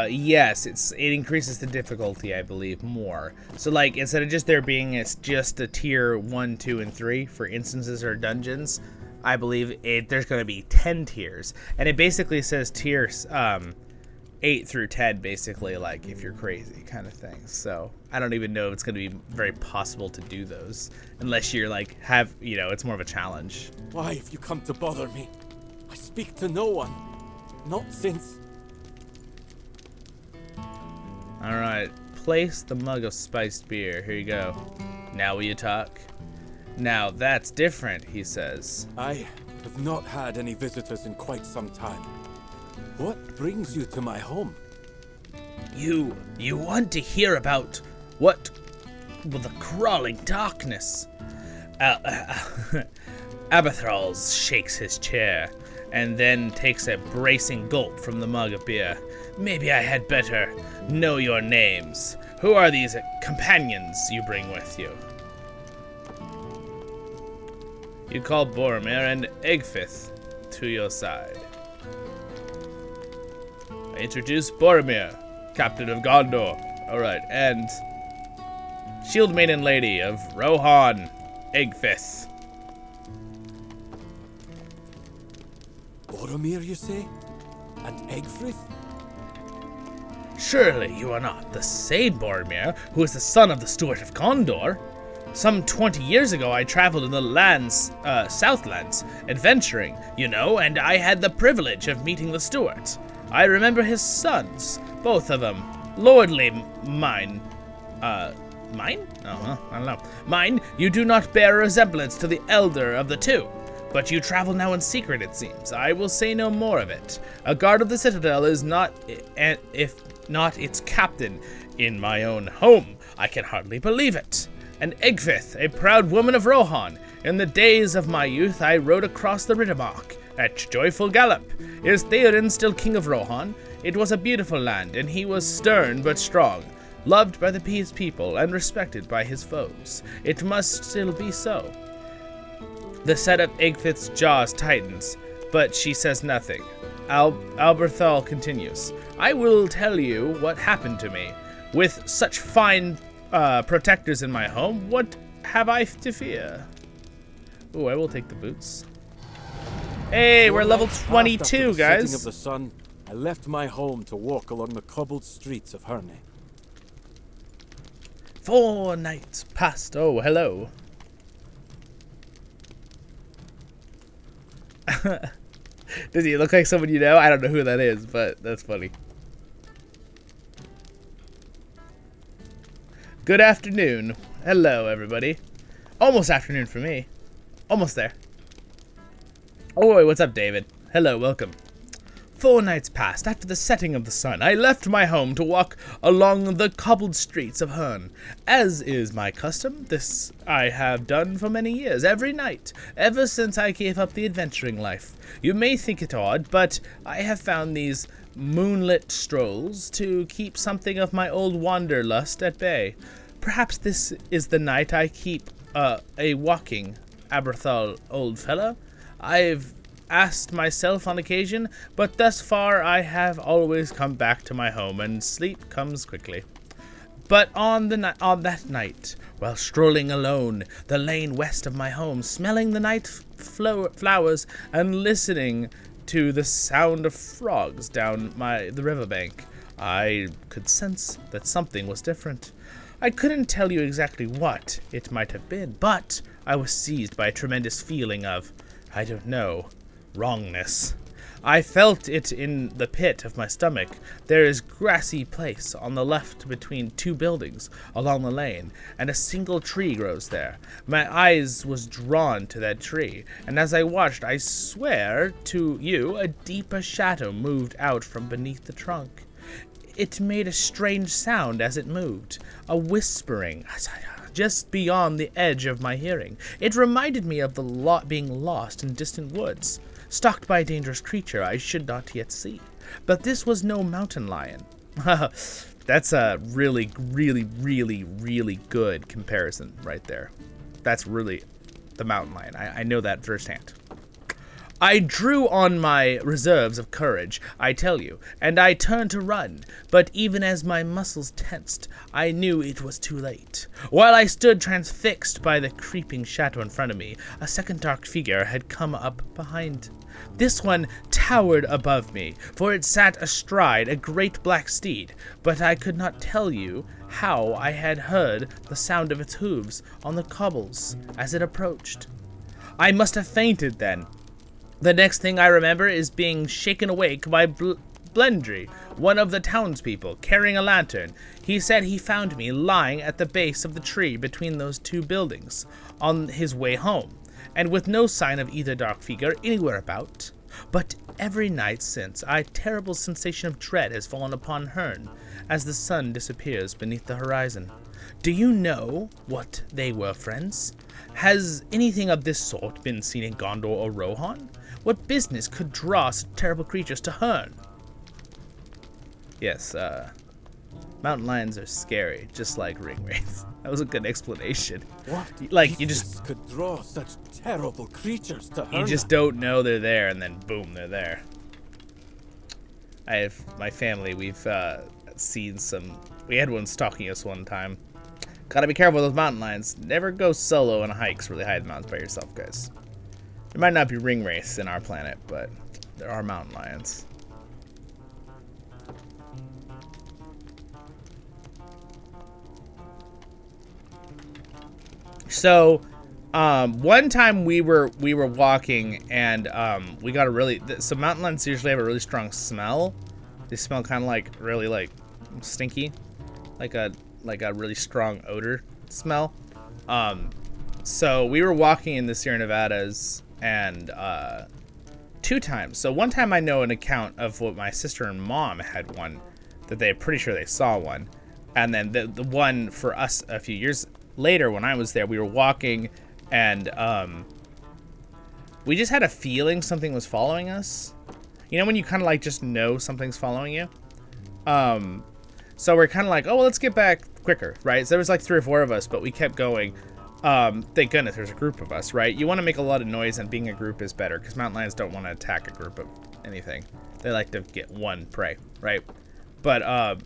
Yes, it increases the difficulty, I believe, more. So like, instead of just there being just a tier 1, 2, and 3 for instances or dungeons, I believe there's going to be 10 tiers, and it basically says tiers 8 through 10, basically, like if you're crazy kind of thing. So I don't even know if it's going to be very possible to do those unless you're like it's more of a challenge. Why have you come to bother me? I speak to no one. Not since... Alright, place the mug of spiced beer. Here you go. Now will you talk? Now that's different, he says. I have not had any visitors in quite some time. What brings you to my home? You want to hear about what... well, the crawling darkness. Abathral shakes his chair, and then takes a bracing gulp from the mug of beer. Maybe I had better know your names. Who are these companions you bring with you? You call Boromir and Eggfith to your side. I introduce Boromir, Captain of Gondor. Alright, and Shield Maiden Lady of Rohan, Eggfith. Boromir, you say? And Eggfrith? Surely you are not the same Boromir, who is the son of the Steward of Gondor. Some 20 years ago I traveled in the lands, Southlands, adventuring, you know, and I had the privilege of meeting the Steward. I remember his sons, both of them, lordly mine. Mine? I don't know. Mine, you do not bear a resemblance to the elder of the two. But you travel now in secret, it seems. I will say no more of it. A guard of the Citadel is not, if not its captain, in my own home. I can hardly believe it. And Eggfith, a proud woman of Rohan. In the days of my youth, I rode across the Riddermark at joyful gallop. Is Theoden still king of Rohan? It was a beautiful land, and he was stern but strong, loved by his people and respected by his foes. It must still be so. The set of Eggfith's jaws tightens, but she says nothing. Alberthal continues. I will tell you what happened to me. With such fine protectors in my home, what have I to fear? Ooh, I will take the boots. Hey, we're level 22, guys. Setting of the sun, I left my home to walk along the cobbled streets of Hunley. 4 nights passed. Oh, hello. Does he look like someone you know? I don't know who that is, but that's funny. Good afternoon. Hello, everybody. Almost afternoon for me. Almost there. Oi, what's up, David? Hello, welcome. 4 nights passed after the setting of the sun. I left my home to walk along the cobbled streets of Herne. As is my custom, this I have done for many years, every night, ever since I gave up the adventuring life. You may think it odd, but I have found these moonlit strolls to keep something of my old wanderlust at bay. Perhaps this is the night I keep a walking, Aberthal, old fellow. I've asked myself on occasion, but thus far I have always come back to my home, and sleep comes quickly. But on that night, while strolling alone the lane west of my home, smelling the night flowers and listening to the sound of frogs down the riverbank, I could sense that something was different. I couldn't tell you exactly what it might have been, but I was seized by a tremendous feeling of, I don't know, wrongness. I felt it in the pit of my stomach. There is grassy place on the left between 2 buildings along the lane, and a single tree grows there. My eyes was drawn to that tree, and as I watched, I swear to you, a deeper shadow moved out from beneath the trunk. It made a strange sound as it moved, a whispering, just beyond the edge of my hearing. It reminded me of the being lost in distant woods, stalked by a dangerous creature I should not yet see. But this was no mountain lion. That's a really, really, really, really good comparison right there. That's really the mountain lion. I know that firsthand. I drew on my reserves of courage, I tell you, and I turned to run, but even as my muscles tensed, I knew it was too late. While I stood transfixed by the creeping shadow in front of me, a second dark figure had come up behind. This one towered above me, for it sat astride a great black steed, but I could not tell you how I had heard the sound of its hooves on the cobbles as it approached. I must have fainted then. The next thing I remember is being shaken awake by Blendry, one of the townspeople, carrying a lantern. He said he found me lying at the base of the tree between those two buildings on his way home, and with no sign of either dark figure anywhere about. But every night since, a terrible sensation of dread has fallen upon Hearn as the sun disappears beneath the horizon. Do you know what they were, friends? Has anything of this sort been seen in Gondor or Rohan? What business could draw such terrible creatures to Hearn? Yes, mountain lions are scary, just like ringwraiths. That was a good explanation. What? Like, you just could draw such terrible creatures to Hearn. You just don't know they're there, and then boom, they're there. I have my family. We've seen some. We had one stalking us one time. Gotta be careful with those mountain lions. Never go solo on hikes really high in the mountains by yourself, guys. There might not be ringwraiths in our planet, but there are mountain lions. So, one time we were walking and we got a really so mountain lions usually have a really strong smell. They smell kind of like really like stinky, like a really strong odor smell. So we were walking in the Sierra Nevadas and 2 times. So one time I know an account of what my sister and mom had one that they're pretty sure they saw one, and then the one for us a few years later when I was there, we were walking and we just had a feeling something was following us. You know when you kind of like just know something's following you? So we're kind of like, oh, well, let's get back quicker, right? So there was like 3 or 4 of us, but we kept going. Thank goodness there's a group of us, right? You want to make a lot of noise, and being a group is better because mountain lions don't want to attack a group of anything. They like to get one prey, right? But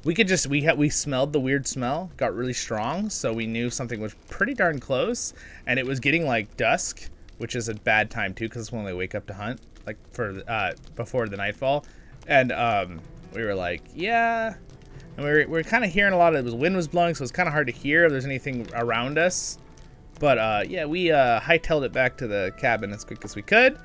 we could just we smelled the weird smell, got really strong, so we knew something was pretty darn close, and it was getting like dusk, which is a bad time too because it's when they wake up to hunt, like for before the nightfall, and we were like, yeah, and we were kind of hearing a lot of the wind was blowing, so it's kind of hard to hear if there's anything around us, but yeah, we hightailed it back to the cabin as quick as we could.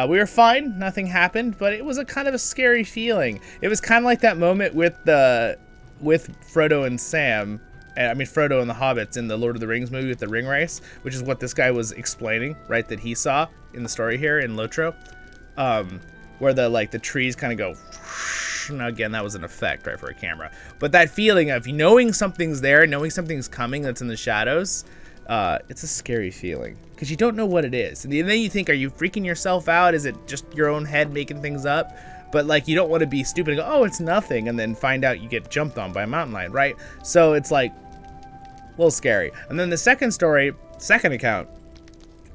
We were fine, nothing happened, but it was a kind of a scary feeling. It was kind of like that moment with Frodo and Sam, I mean Frodo and the Hobbits in the Lord of the Rings movie with the ring race, which is what this guy was explaining, right, that he saw in the story here in Lotro, where the trees kind of go. Now again, that was an effect, right, for a camera. But that feeling of knowing something's there, knowing something's coming that's in the shadows, it's a scary feeling because you don't know what it is, and then you think, are you freaking yourself out? Is it just your own head making things up? But like, you don't want to be stupid and go, oh, it's nothing, and then find out you get jumped on by a mountain lion, right? So it's like a little scary. And then the second account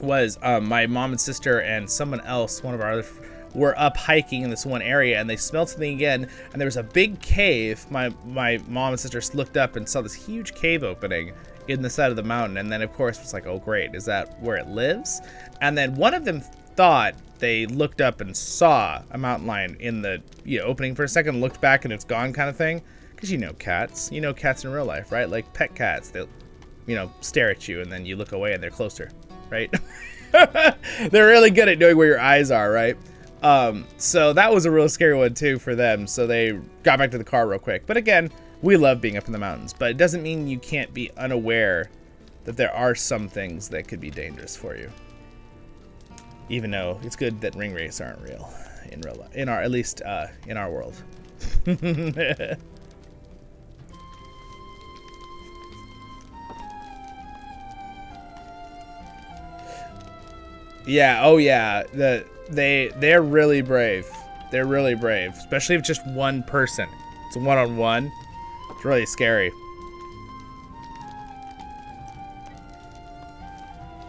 was my mom and sister and someone else, one of our other, were up hiking in this one area, and they smelled something again, and there was a big cave. My mom and sister looked up and saw this huge cave opening in the side of the mountain, and then of course it's like, oh great, is that where it lives? And then one of them thought they looked up and saw a mountain lion in the opening for a second, looked back and it's gone kind of thing, because cats in real life, right? Like pet cats, they'll stare at you and then you look away and they're closer, right? They're really good at knowing where your eyes are, right? So that was a real scary one too for them, so they got back to the car real quick. But again, we love being up in the mountains, but it doesn't mean you can't be unaware that there are some things that could be dangerous for you. Even though it's good that ring wraiths aren't real life, in our world. Yeah, oh yeah, they're really brave. They're really brave, especially if just one person. It's a one-on-one. It's really scary.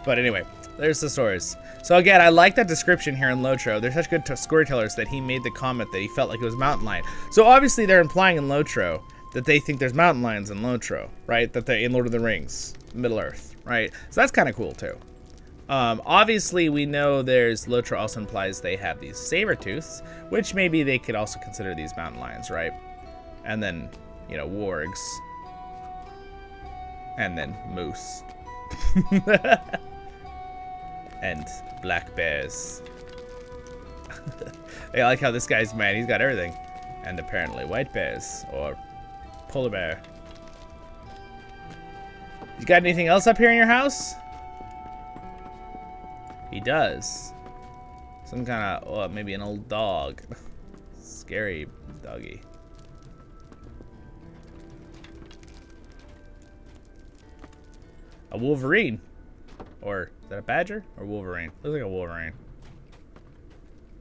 But anyway, there's the stories. So again, I like that description here in Lotro. They're such good storytellers that he made the comment that he felt like it was mountain lion. So obviously they're implying in Lotro that they think there's mountain lions in Lotro, right? That they're in Lord of the Rings, Middle Earth, right? So that's kind of cool too. Obviously we know Lotro also implies they have these saber-tooths, which maybe they could also consider these mountain lions, right? And then, wargs. And then moose. And black bears. I like how this guy's, man, he's got everything. And apparently white bears, or polar bear. You got anything else up here in your house? He does. Some kind of, oh, maybe an old dog. Scary doggy. A wolverine. Or, is that a badger? Or wolverine? Looks like a wolverine.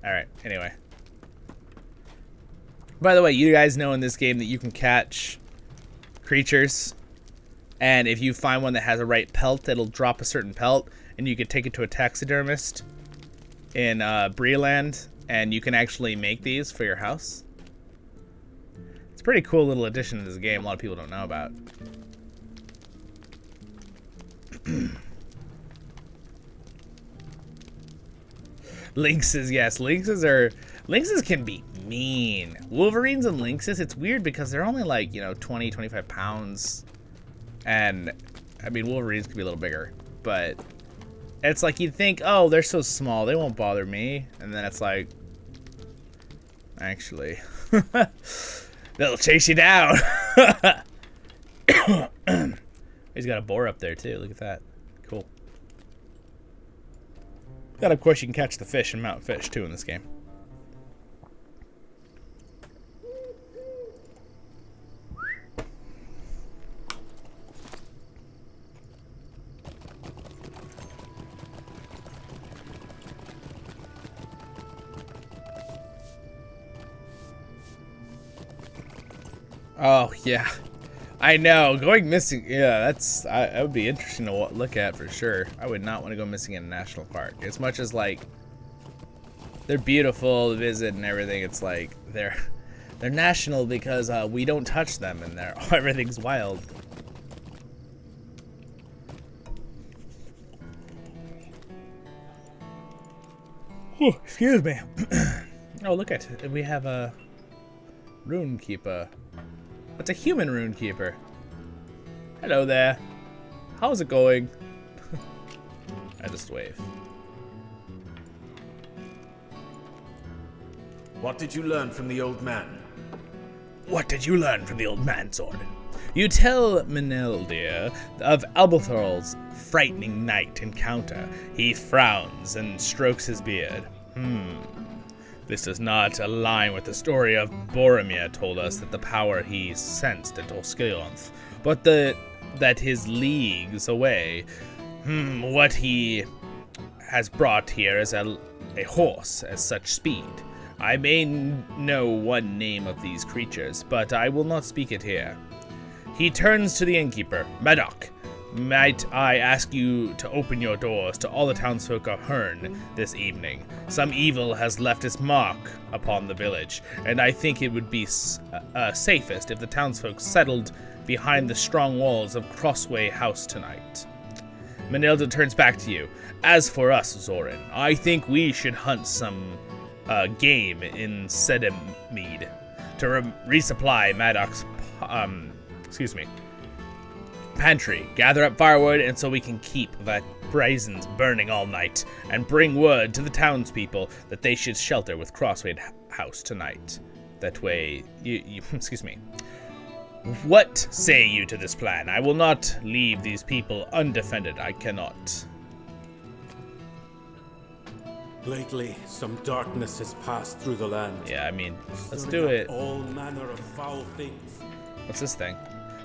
Alright, anyway. By the way, you guys know in this game that you can catch creatures. And if you find one that has a right pelt, it'll drop a certain pelt. And you can take it to a taxidermist in Breeland. And you can actually make these for your house. It's a pretty cool little addition to this game. A lot of people don't know about. Lynxes, yes. Lynxes can be mean. Wolverines and lynxes, it's weird because they're only like, 20, 25 pounds. And, I mean, Wolverines can be a little bigger. But it's like you'd think, oh, they're so small, they won't bother me. And then it's like, actually, they'll chase you down. He's got a boar up there, too. Look at that. Cool. And, of course, you can catch the fish and mount fish, too, in this game. Oh, yeah. I know. Going missing, yeah, that would be interesting to look at for sure. I would not want to go missing in a national park. As much as, like, they're beautiful to visit and everything, it's like they're national because we don't touch them and everything's wild. Oh, excuse me. Oh, look at it. We have a rune keeper. It's a human rune keeper. Hello there. How's it going? I just wave. What did you learn from the old man? What did you learn from the old man, Zollin? You tell Meneldir of Albuthrol's frightening night encounter. He frowns and strokes his beard. This does not align with the story of Boromir told us that the power he sensed at Osgiliath, but that his leagues away. What he has brought here is a horse as such speed. I may know one name of these creatures, but I will not speak it here. He turns to the innkeeper. Madoc, might I ask you to open your doors to all the townsfolk of Herne this evening? Some evil has left its mark upon the village, and I think it would be safest if the townsfolk settled behind the strong walls of Crossway House tonight. Manilda turns back to you. As for us, Zorin, I think we should hunt some game in Sedemmead to resupply Madoc's pantry. Gather up firewood and so we can keep that brazions burning all night and bring word to the townspeople that they should shelter with Crossway House tonight. That way, What say you to this plan? I will not leave these people undefended. I cannot. Lately, some darkness has passed through the land. Yeah, I mean, let's do it. All manner of foul things. What's this thing?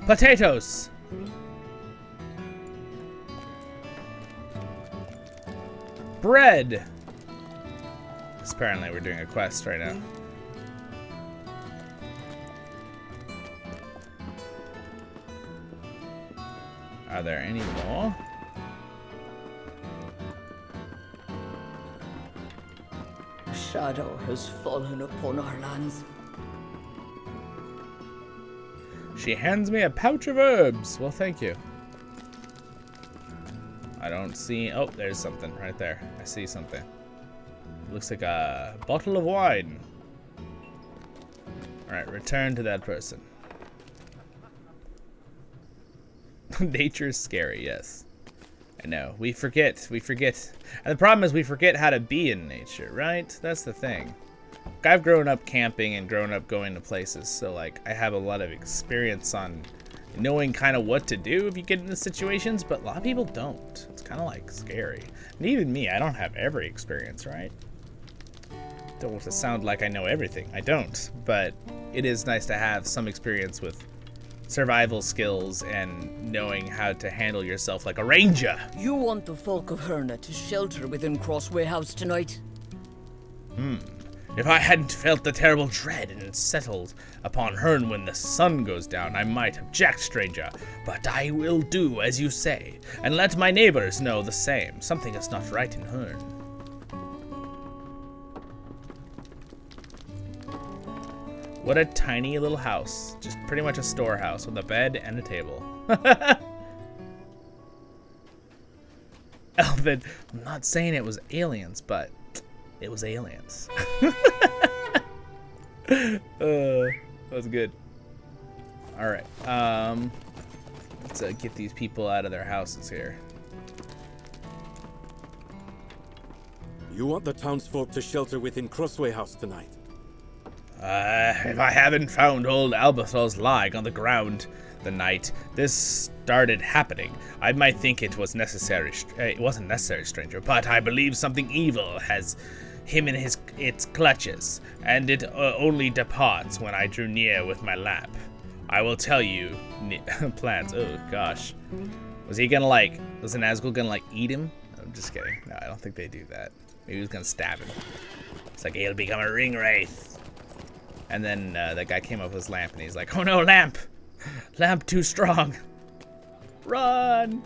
Potatoes! Bread! Apparently we're doing a quest right now. Are there any more? Shadow has fallen upon our lands. She hands me a pouch of herbs. Well, thank you. I don't see... Oh, there's something right there. I see something. Looks like a bottle of wine. Alright, return to that person. Nature's scary, yes. I know, we forget. And the problem is we forget how to be in nature, right? That's the thing. I've grown up camping and grown up going to places, so like I have a lot of experience on knowing kind of what to do if you get into situations, but a lot of people don't. It's kind of like scary. And even me, I don't have every experience, right? Don't want to sound like I know everything. I don't, but it is nice to have some experience with survival skills and knowing how to handle yourself like a ranger. You want the folk of Herna to shelter within Crossway House tonight? If I hadn't felt the terrible dread and settled upon Hern when the sun goes down, I might object, stranger. But I will do as you say, and let my neighbors know the same. Something is not right in Hern. What a tiny little house. Just pretty much a storehouse with a bed and a table. Elvin, I'm not saying it was aliens, but it was aliens. That was good. Alright, let's get these people out of their houses here. You want the townsfolk to shelter within Crossway House tonight? If I haven't found old Albatros lying on the ground the night this started happening, I might think it was necessary. It wasn't necessary, stranger, but I believe something evil has him in its clutches, and it only departs when I drew near with my lamp. I will tell you, plans. Oh gosh, was he gonna was an Nazgul gonna eat him? I'm just kidding. No, I don't think they do that. Maybe he was gonna stab him. It's like he'll become a ring wraith. And then that guy came up with his lamp, and he's like, "Oh no, lamp! Lamp too strong! Run!"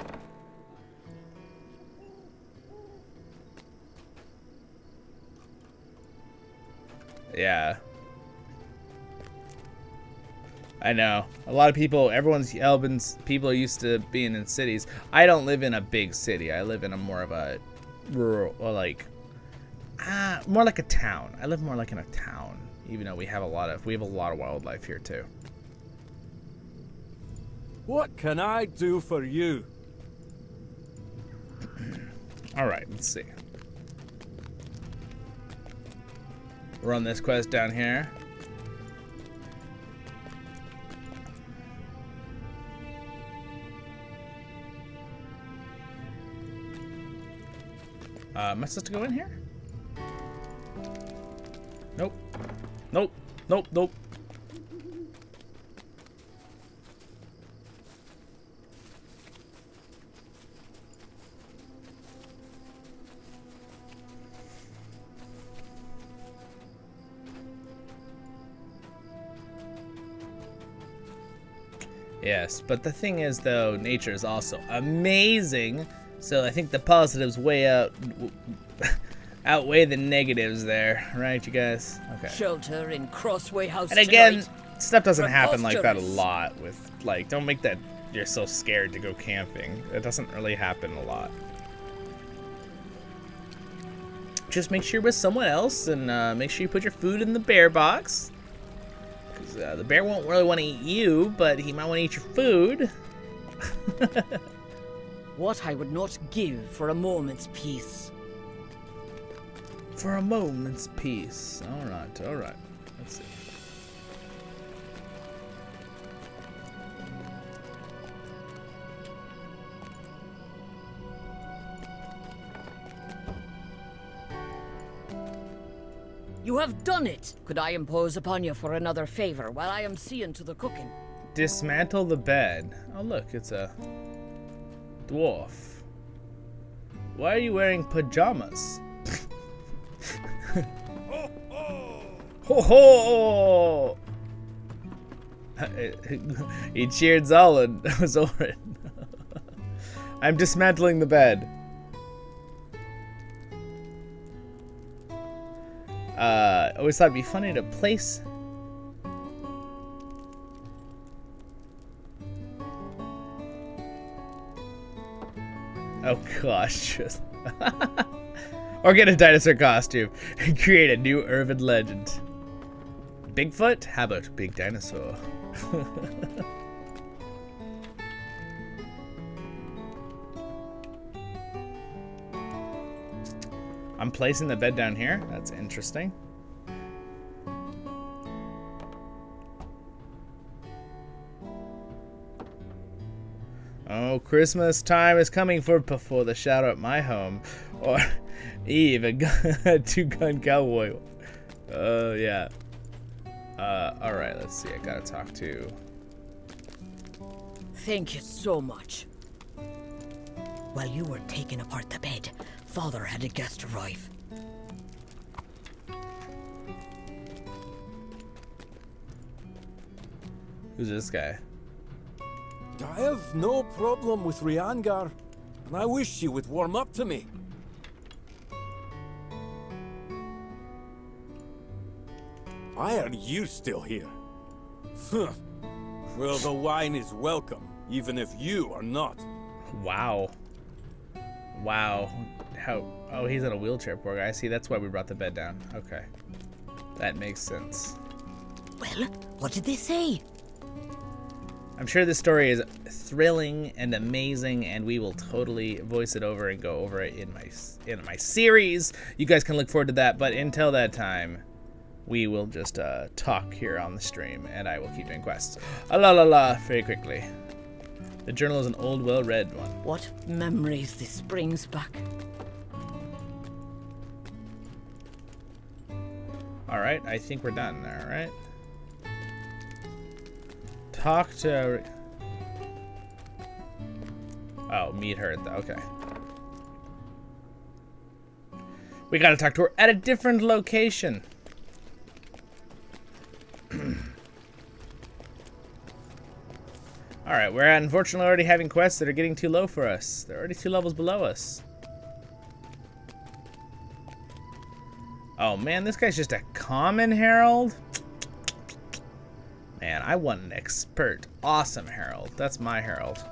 Yeah. I know. A lot of people, Elven's people are used to being in cities. I don't live in a big city. I live in a more of a rural, or more like a town. I live more like in a town. Even though we have a lot of wildlife here too. What can I do for you? All right, let's see. We're on this quest down here. Am I supposed to go in here? Nope. Nope. Nope. Nope. Yes, but the thing is, though, nature is also amazing. So I think the positives outweigh the negatives there, right, you guys? Okay. Shelter in Crossway House and again, tonight. Stuff doesn't happen like that a lot. With don't make that you're so scared to go camping. It doesn't really happen a lot. Just make sure you're with someone else, and make sure you put your food in the bear box. Because the bear won't really want to eat you, but he might want to eat your food. What I would not give for a moment's peace. For a moment's peace. Alright, alright. Let's see. You have done it! Could I impose upon you for another favor while I am seeing to the cooking? Dismantle the bed. Oh look, it's a dwarf. Why are you wearing pajamas? Ho ho! He cheered Zollin. That was Orin. I'm dismantling the bed. Always thought it'd be funny to place. Oh gosh. Or get a dinosaur costume and create a new urban legend. Bigfoot? How about Big Dinosaur? I'm placing the bed down here. That's interesting. Oh, Christmas time is coming before the shadow at my home. Or Eve, a two-gun cowboy. Oh, yeah. Alright, let's see. I gotta talk to... Thank you so much. While you were taking apart the bed, Father had a guest arrive. Who's this guy? I have no problem with Riangar, and I wish she would warm up to me. Why are you still here? Well, the wine is welcome, even if you are not. Wow. Wow. How... Oh, he's in a wheelchair, poor guy. See, that's why we brought the bed down. Okay. That makes sense. Well, what did they say? I'm sure this story is thrilling and amazing, and we will totally voice it over and go over it in my series. You guys can look forward to that, but until that time, we will just talk here on the stream, and I will keep doing quests. Very quickly. The journal is an old, well-read one. What memories this brings back. Alright, I think we're done there, right? Talk to... Oh, meet her, okay. We gotta talk to her at a different location. Alright, we're unfortunately already having quests that are getting too low for us. They're already 2 levels below us. Oh man, this guy's just a common herald? Man, I want an expert, awesome herald. That's my herald.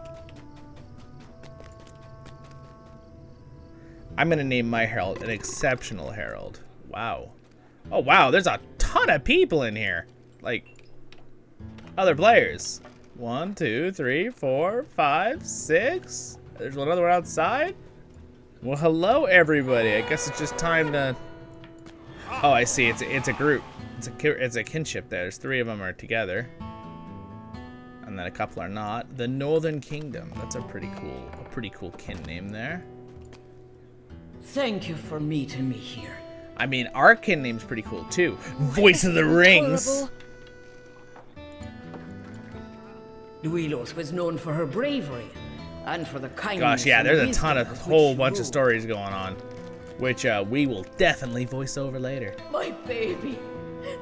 I'm gonna name my herald an exceptional herald. Wow. Oh wow, there's a ton of people in here. Like, other players. 1, 2, 3, 4, 5, 6. There's another one outside. Well, hello everybody. I guess it's just time to... Oh, I see. It's a group. It's a kinship. There's 3 of them are together, and then a couple are not. The Northern Kingdom. That's a pretty cool kin name there. Thank you for meeting me here. I mean, our kin name's pretty cool too. Voice of the Rings. Duilos was known for her bravery and for the kindness. Gosh, yeah, and there's a wisdom whole bunch of stories going on, which we will definitely voice over later. My baby,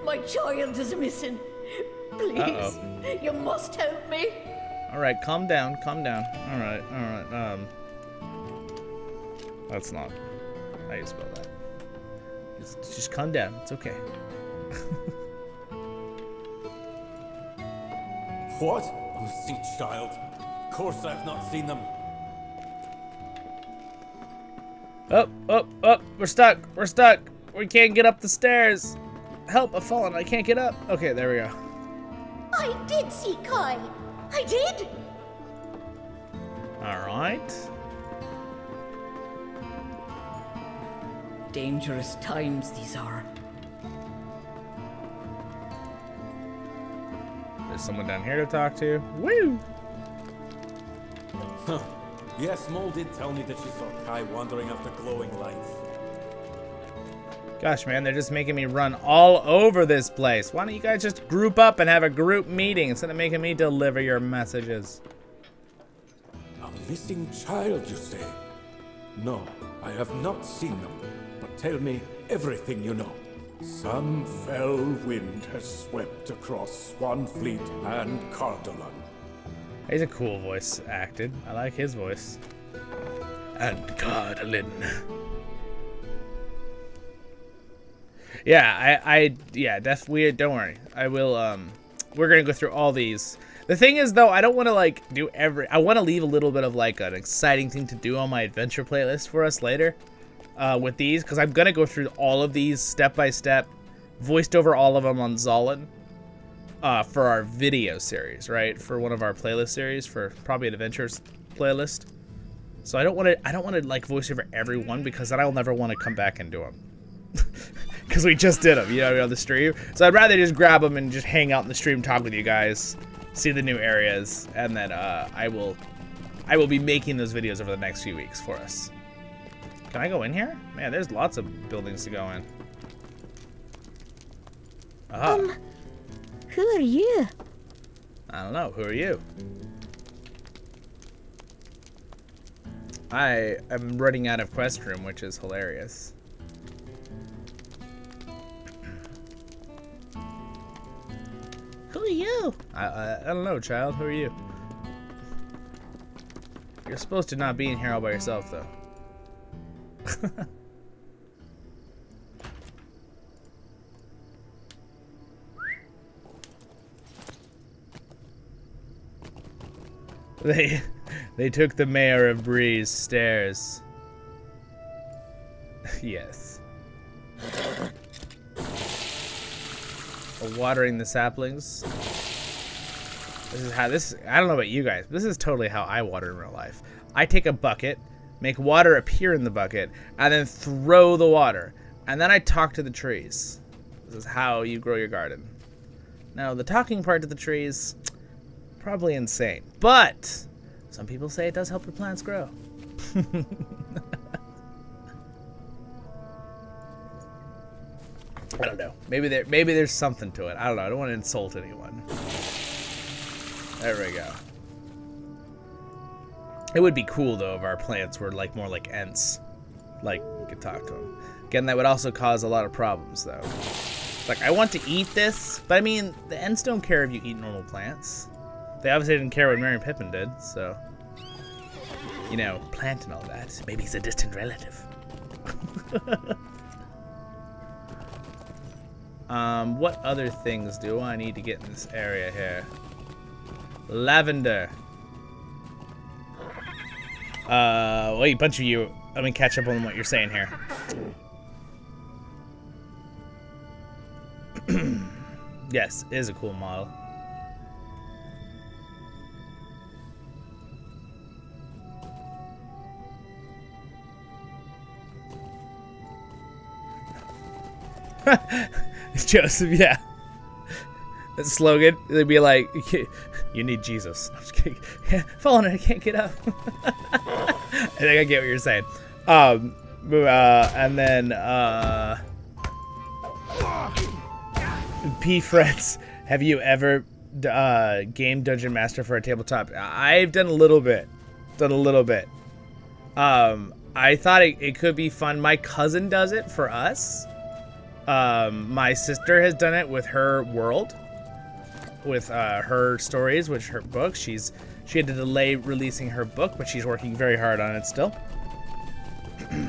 my child is missing. Please, you must help me. All right, calm down, calm down. All right. That's not how you spell that. Just calm down. It's okay. What? A missing child? Of course I've not seen them. Oh, we're stuck. We can't get up the stairs. Help, I've fallen, I can't get up. Okay, there we go. I did see Kai. I did. All right. Dangerous times these are. There's someone down here to talk to. Woo! Huh. Yes, Mole did tell me that she saw Kai wandering after glowing lights. Gosh, man, they're just making me run all over this place. Why don't you guys just group up and have a group meeting instead of making me deliver your messages? A missing child, you say? No, I have not seen them. But tell me everything you know. Some fell wind has swept across Swanfleet and Cardolan. He's a cool voice acted. I like his voice. And Cardolan. Yeah, yeah, that's weird. Don't worry. I will, we're gonna go through all these. The thing is, though, I don't want to, like, do I want to leave a little bit of, like, an exciting thing to do on my adventure playlist for us later. With these, because I'm gonna go through all of these step by step, voiced over all of them on Zollin, for our video series, right? For one of our playlist series, for probably an adventures playlist. So I don't want to like voice over everyone, because then I'll never want to come back and do them. Because we just did them, you know, on the stream. So I'd rather just grab them and just hang out in the stream, talk with you guys, see the new areas, and then I will be making those videos over the next few weeks for us. Can I go in here? Man, there's lots of buildings to go in. Who are you? I don't know. Who are you? I am running out of quest room, which is hilarious. Who are you? I don't know, child. Who are you? You're supposed to not be in here all by yourself, though. They took the mayor of Breeze stairs. Yes. Watering the saplings. This is how I don't know about you guys, but this is totally how I water in real life. I take a bucket, make water appear in the bucket, and then throw the water. And then I talk to the trees. This is how you grow your garden. Now, the talking part to the trees, probably insane. But some people say it does help your plants grow. I don't know. Maybe there's something to it. I don't know. I don't want to insult anyone. There we go. It would be cool though if our plants were like more like Ents. Like we could talk to them. Again, that would also cause a lot of problems though. Like I want to eat this, but I mean the Ents don't care if you eat normal plants. They obviously didn't care what Merry and Pippin did, so you know, plant and all that. Maybe he's a distant relative. What other things do I need to get in this area here? Lavender. Wait, a bunch of you. Let me catch up on what you're saying here. Yes, it is a cool model. Joseph, yeah. That slogan, they'd be like, you need Jesus. I'm just kidding. Falling, I can't get up. I think I get what you're saying. And then, P. Frets, have you ever game Dungeon Master for a tabletop? I've done a little bit. I thought it could be fun. My cousin does it for us. My sister has done it with her world, with her stories, with her books. She had to delay releasing her book, but she's working very hard on it still.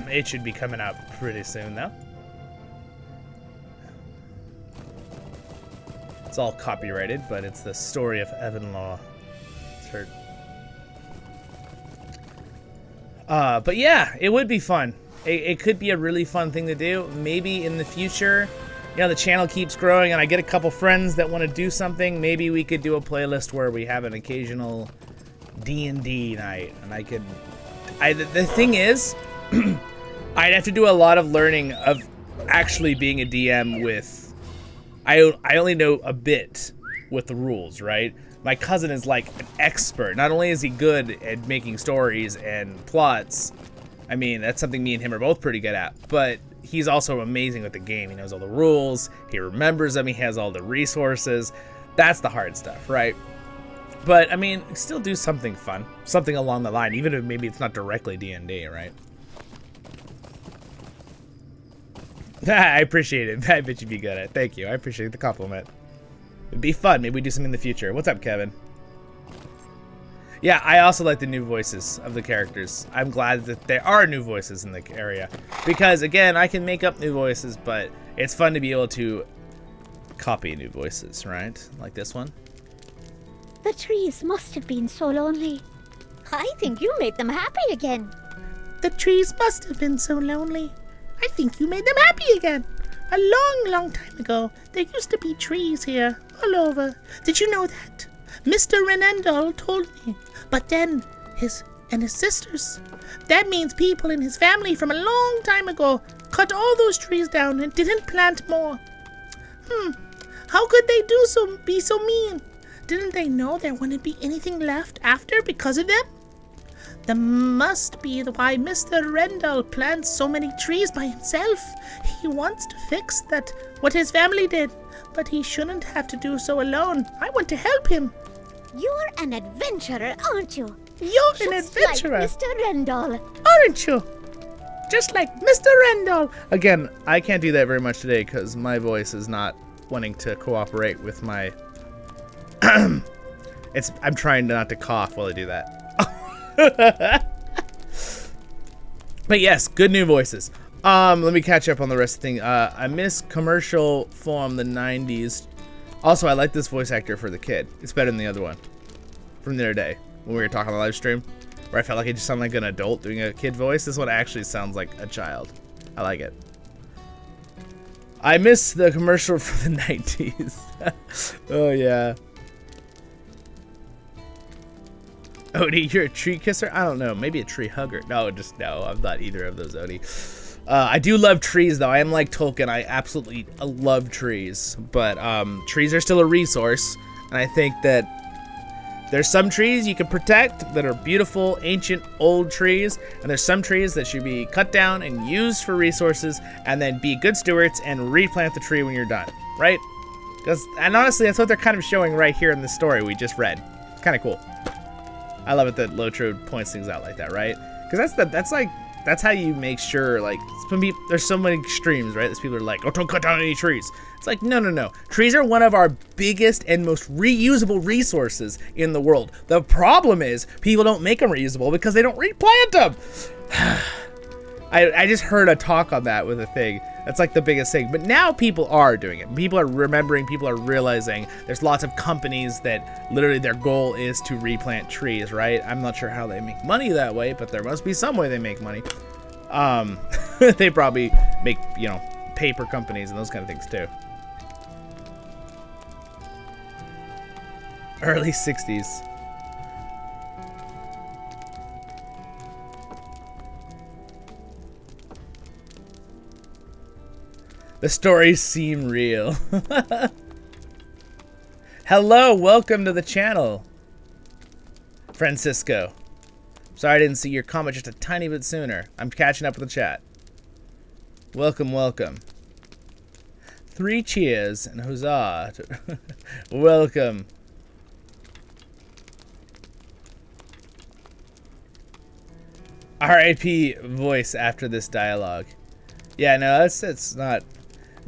It should be coming out pretty soon, though. It's all copyrighted, but it's the story of Evan Law. It's her. But yeah, it would be fun. It could be a really fun thing to do. Maybe in the future, you know, the channel keeps growing and I get a couple friends that want to do something. Maybe we could do a playlist where we have an occasional D&D night, and I could. The thing is, I'd have to do a lot of learning of actually being a DM with. I only know a bit with the rules, right? My cousin is like an expert. Not only is he good at making stories and plots. I mean, that's something me and him are both pretty good at, but he's also amazing with the game. He knows all the rules, he remembers them, he has all the resources. That's the hard stuff, right? But, I mean, still do something fun, something along the line, even if maybe it's not directly D&D, right? I appreciate it. I bet you'd be good at it. Thank you. I appreciate the compliment. It'd be fun. Maybe we do something in the future. What's up, Kevin? Yeah, I also like the new voices of the characters. I'm glad that there are new voices in the area. Because, again, I can make up new voices, but it's fun to be able to copy new voices, right? Like this one. The trees must have been so lonely. I think you made them happy again. The trees must have been so lonely. I think you made them happy again. A long, long time ago, there used to be trees here, all over. Did you know that? Mr. Renendal told me. But then, his and his sisters. That means people in his family from a long time ago cut all those trees down and didn't plant more. How could they be so mean? Didn't they know there wouldn't be anything left after because of them? That must be why Mr. Rendell plants so many trees by himself. He wants to fix what his family did, but he shouldn't have to do so alone. I want to help him. You're an adventurer, aren't you? You're an adventurer. Like Mr. Rendell. Aren't you? Just like Mr. Rendell. Again, I can't do that very much today because my voice is not wanting to cooperate with my... I'm trying not to cough while I do that. But yes, good new voices. Let me catch up on the rest of the thing. I miss commercial from the 90s. Also, I like this voice actor for the kid. It's better than the other one from the other day when we were talking on the live stream, where I felt like it just sounded like an adult doing a kid voice. This one actually sounds like a child. I like it. I miss the commercial from the 90s. Oh yeah. Odie, you're a tree kisser? I don't know. Maybe a tree hugger. No, I'm not either of those, Odie. I do love trees, though. I am like Tolkien. I absolutely love trees. But trees are still a resource. And I think that there's some trees you can protect that are beautiful, ancient, old trees. And there's some trees that should be cut down and used for resources. And then be good stewards and replant the tree when you're done. Right? And honestly, that's what they're kind of showing right here in the story we just read. It's kind of cool. I love it that Lotro points things out like that, right? Because that's how you make sure, like, there's so many extremes, right? There's people are like, oh, don't cut down any trees. It's like, no. Trees are one of our biggest and most reusable resources in the world. The problem is people don't make them reusable because they don't replant them. I just heard a talk on that with a thing. That's like the biggest thing. But now people are doing it. People are remembering, people are realizing there's lots of companies that literally their goal is to replant trees, right? I'm not sure how they make money that way, but there must be some way they make money. They probably make, paper companies and those kind of things too. Early 60s. The stories seem real. Hello, welcome to the channel, Francisco. Sorry I didn't see your comment just a tiny bit sooner. I'm catching up with the chat. Welcome. 3 cheers and huzzah. Welcome. R.I.P. voice after this dialogue. Yeah, no, it's not.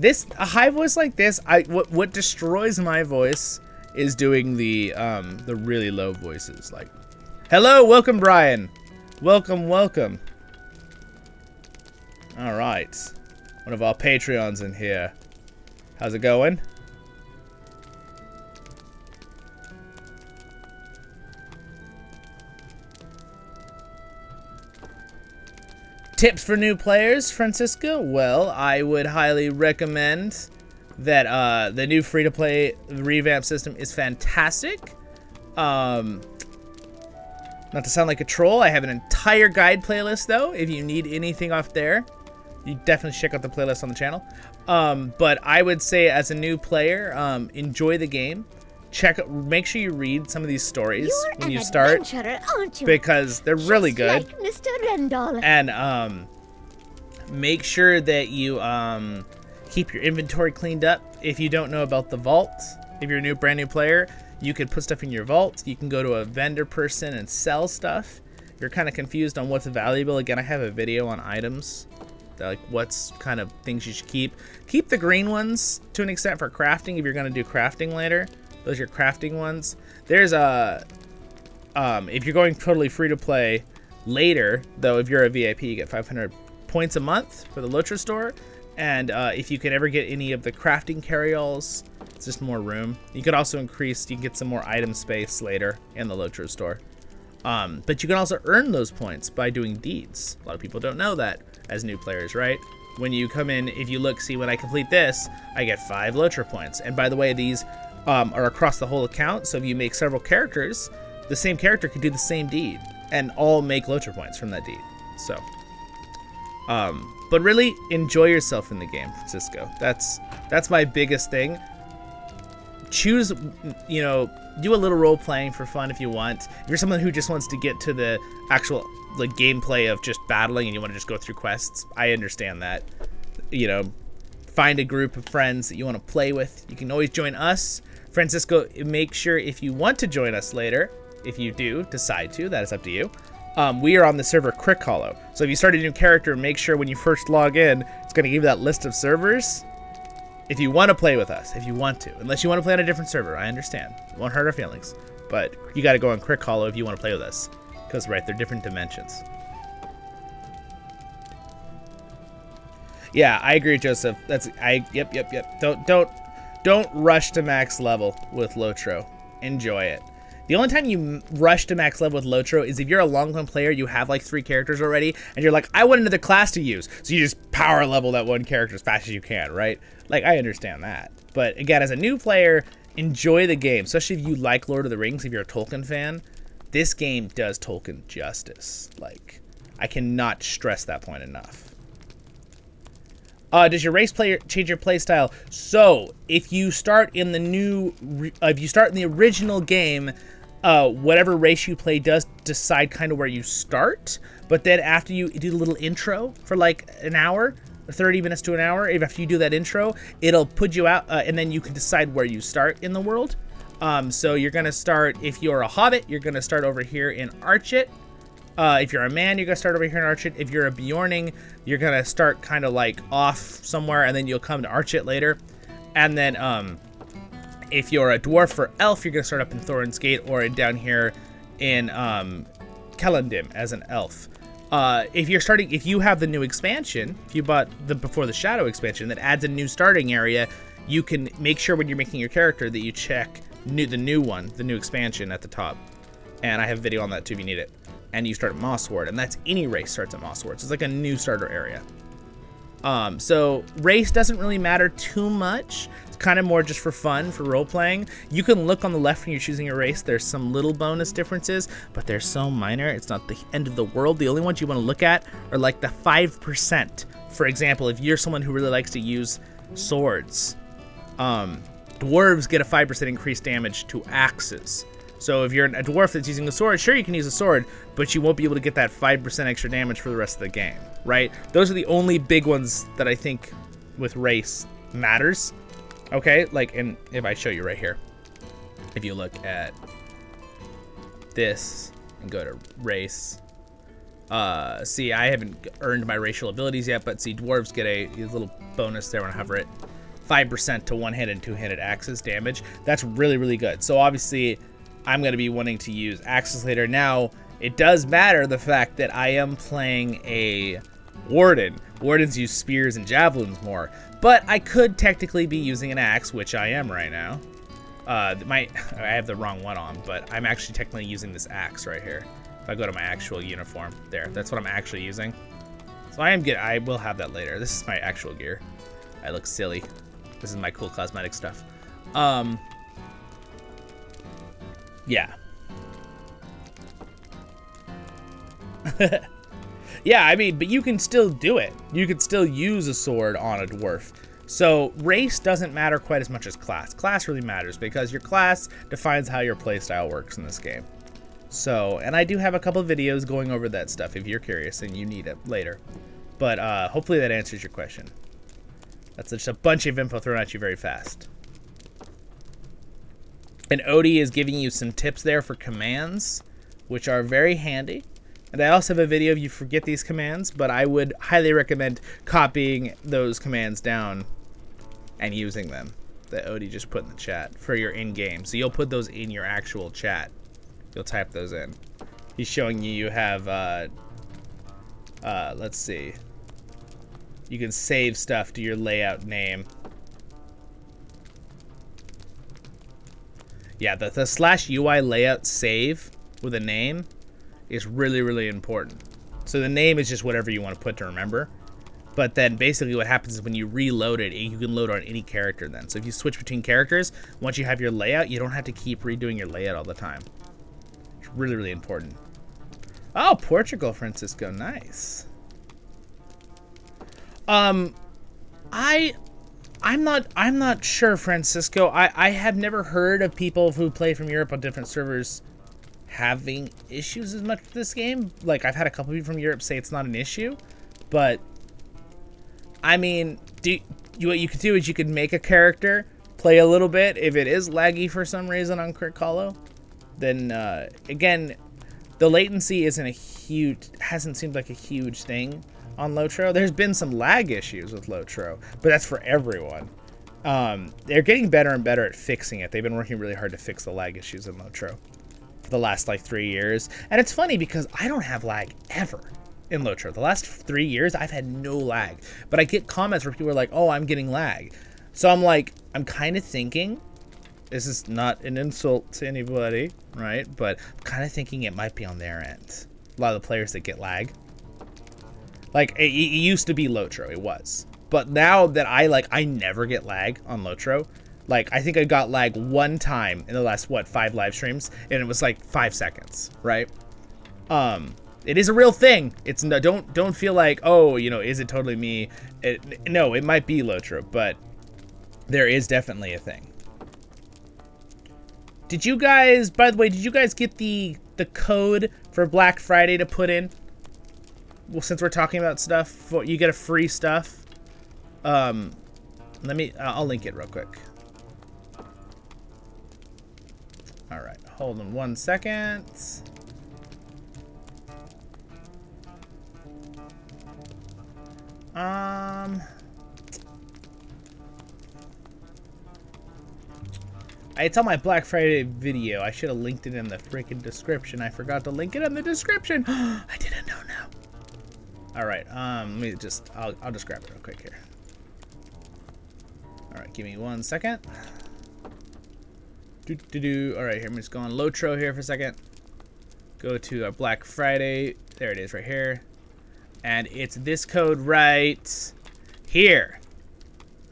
A high voice like this, what destroys my voice is doing the really low voices. Like, hello, welcome, Brian. Welcome. All right, one of our Patreons in here. How's it going? Tips for new players, Francisco? Well, I would highly recommend that the new free-to-play revamp system is fantastic. Not to sound like a troll, I have an entire guide playlist, though. If you need anything off there, you definitely check out the playlist on the channel. But I would say, as a new player, enjoy the game. Make sure you read some of these stories when you start, aren't you? because they're really good. Like Mr. Rendell. And make sure that you keep your inventory cleaned up. If you don't know about the vault, if you're a brand new player, you can put stuff in your vault. You can go to a vendor person and sell stuff. If you're kind of confused on what's valuable, again, I have a video on items, like what's kind of things you should keep. Keep the green ones to an extent for crafting if you're going to do crafting later. Those are your crafting ones. There's if you're going totally free to play later, though, if you're a VIP, you get 500 points a month for the Lotra store. And if you can ever get any of the crafting carryalls, it's just more room. You could also you can get some more item space later in the Lotra store. But you can also earn those points by doing deeds. A lot of people don't know that as new players, right? When you come in, if you look, see when I complete this, I get 5 Lotra points. And by the way, these are across the whole account, so if you make several characters, the same character could do the same deed. and all make Lotro points from that deed. So, but really enjoy yourself in the game, Francisco. That's my biggest thing. Choose, you know, do a little role playing for fun if you want. If you're someone who just wants to get to the actual like gameplay of just battling and you want to just go through quests, I understand that. You know, find a group of friends that you want to play with. You can always join us. Francisco, make sure if you want to join us later, if you do decide to, that is up to you. We are on the server CrickHollow. So if you start a new character, make sure when you first log in, it's going to give you that list of servers. If you want to play with us, if you want to. Unless you want to play on a different server, I understand. It won't hurt our feelings. But you got to go on CrickHollow if you want to play with us. Because, right, they're different dimensions. Yeah, I agree, Joseph. Yep. Don't rush to max level with Lotro. Enjoy it. The only time you rush to max level with Lotro is if you're a long-term player, you have like 3 characters already, and you're like, I want another class to use. So you just power level that one character as fast as you can, right? Like, I understand that. But again, as a new player, enjoy the game, especially if you like Lord of the Rings, if you're a Tolkien fan. This game does Tolkien justice. Like, I cannot stress that point enough. Does your race player change your play style? So, if you start in the original game, whatever race you play does decide kind of where you start. But then after you do the little intro for like an hour, 30 minutes to an hour, after you do that intro, it'll put you out, and then you can decide where you start in the world. So you're gonna start, if you're a hobbit, you're gonna start over here in Archit. If you're a man, you're gonna start over here in Archit. If you're a Bjorning, you're gonna start kind of like off somewhere, and then you'll come to Archit later. And then if you're a dwarf or elf, you're gonna start up in Thorin's Gate or down here in Kellendim as an elf. If you have the new expansion, if you bought the Before the Shadow expansion that adds a new starting area, you can make sure when you're making your character that you check the new expansion at the top. And I have a video on that too if you need it. And you start at Mossward, and that's any race starts at Mossward. So it's like a new starter area. So race doesn't really matter too much. It's kind of more just for fun, for role-playing. You can look on the left when you're choosing your race. There's some little bonus differences, but they're so minor. It's not the end of the world. The only ones you want to look at are like the 5%. For example, if you're someone who really likes to use swords, dwarves get a 5% increased damage to axes. So if you're a dwarf that's using a sword, sure, you can use a sword, but you won't be able to get that 5% extra damage for the rest of the game, right? Those are the only big ones that I think with race matters. Okay, like, and if I show you right here, if you look at this and go to race, see, I haven't earned my racial abilities yet, but see, dwarves get a little bonus there when I hover it. 5% to one-handed and two-handed axes damage. That's really, really good. So obviously, I'm going to be wanting to use axes later. Now, it does matter the fact that I am playing a warden. Wardens use spears and javelins more, but I could technically be using an axe, which I am right now. I have the wrong one on, but I'm actually technically using this axe right here. If I go to my actual uniform, there, that's what I'm actually using. So I will have that later. This is my actual gear. I look silly. This is my cool cosmetic stuff. Yeah. Yeah, I mean, but you can still do it. You could still use a sword on a dwarf. So race doesn't matter quite as much as class. Class really matters because your class defines how your playstyle works in this game. So, and I do have a couple of videos going over that stuff if you're curious and you need it later. But hopefully that answers your question. That's just a bunch of info thrown at you very fast. And Odie is giving you some tips there for commands, which are very handy. And I also have a video if you forget these commands, but I would highly recommend copying those commands down and using them that Odie just put in the chat for your in-game. So you'll put those in your actual chat. You'll type those in. He's showing you have, let's see. You can save stuff to your layout name. Yeah, the /UI layout save with a name is really, really important. So the name is just whatever you want to put to remember. But then basically what happens is when you reload it, you can load on any character then. So if you switch between characters, once you have your layout, you don't have to keep redoing your layout all the time. It's really, really important. Oh, Portugal, Francisco, nice. I'm not sure, Francisco. I have never heard of people who play from Europe on different servers having issues as much with this game. Like, I've had a couple people from Europe say it's not an issue, but I mean, what you could do is you could make a character, play a little bit. If it is laggy for some reason on CrickHollow, then again, the latency hasn't seemed like a huge thing on Lotro. There's been some lag issues with Lotro, but that's for everyone. They're getting better and better at fixing it. They've been working really hard to fix the lag issues in Lotro for the last like 3 years. And it's funny because I don't have lag ever in Lotro. The last 3 years, I've had no lag. But I get comments where people are like, oh, I'm getting lag. So I'm like, I'm kind of thinking, this is not an insult to anybody, right? But I'm kind of thinking it might be on their end. A lot of the players that get lag. Like, it used to be Lotro, it was. But now that I never get lag on Lotro. Like, I think I got lag one time in the last, 5 live streams, and it was like 5 seconds, right? It is a real thing. It's no, don't feel like, oh, you know, is it totally me? No, it might be Lotro, but there is definitely a thing. Did you guys, by the way, did you guys get the code for Black Friday to put in? Well, since we're talking about stuff, you get a free stuff. I'll link it real quick. All right, hold on 1 second. It's on my Black Friday video. I should have linked it in the freaking description. I forgot to link it in the description. I didn't know now. All right, let me just, I'll just grab it real quick here. All right, give me 1 second. All right, here, I'm just going Lotro here for a second. Go to our Black Friday. There it is right here. And it's this code right here.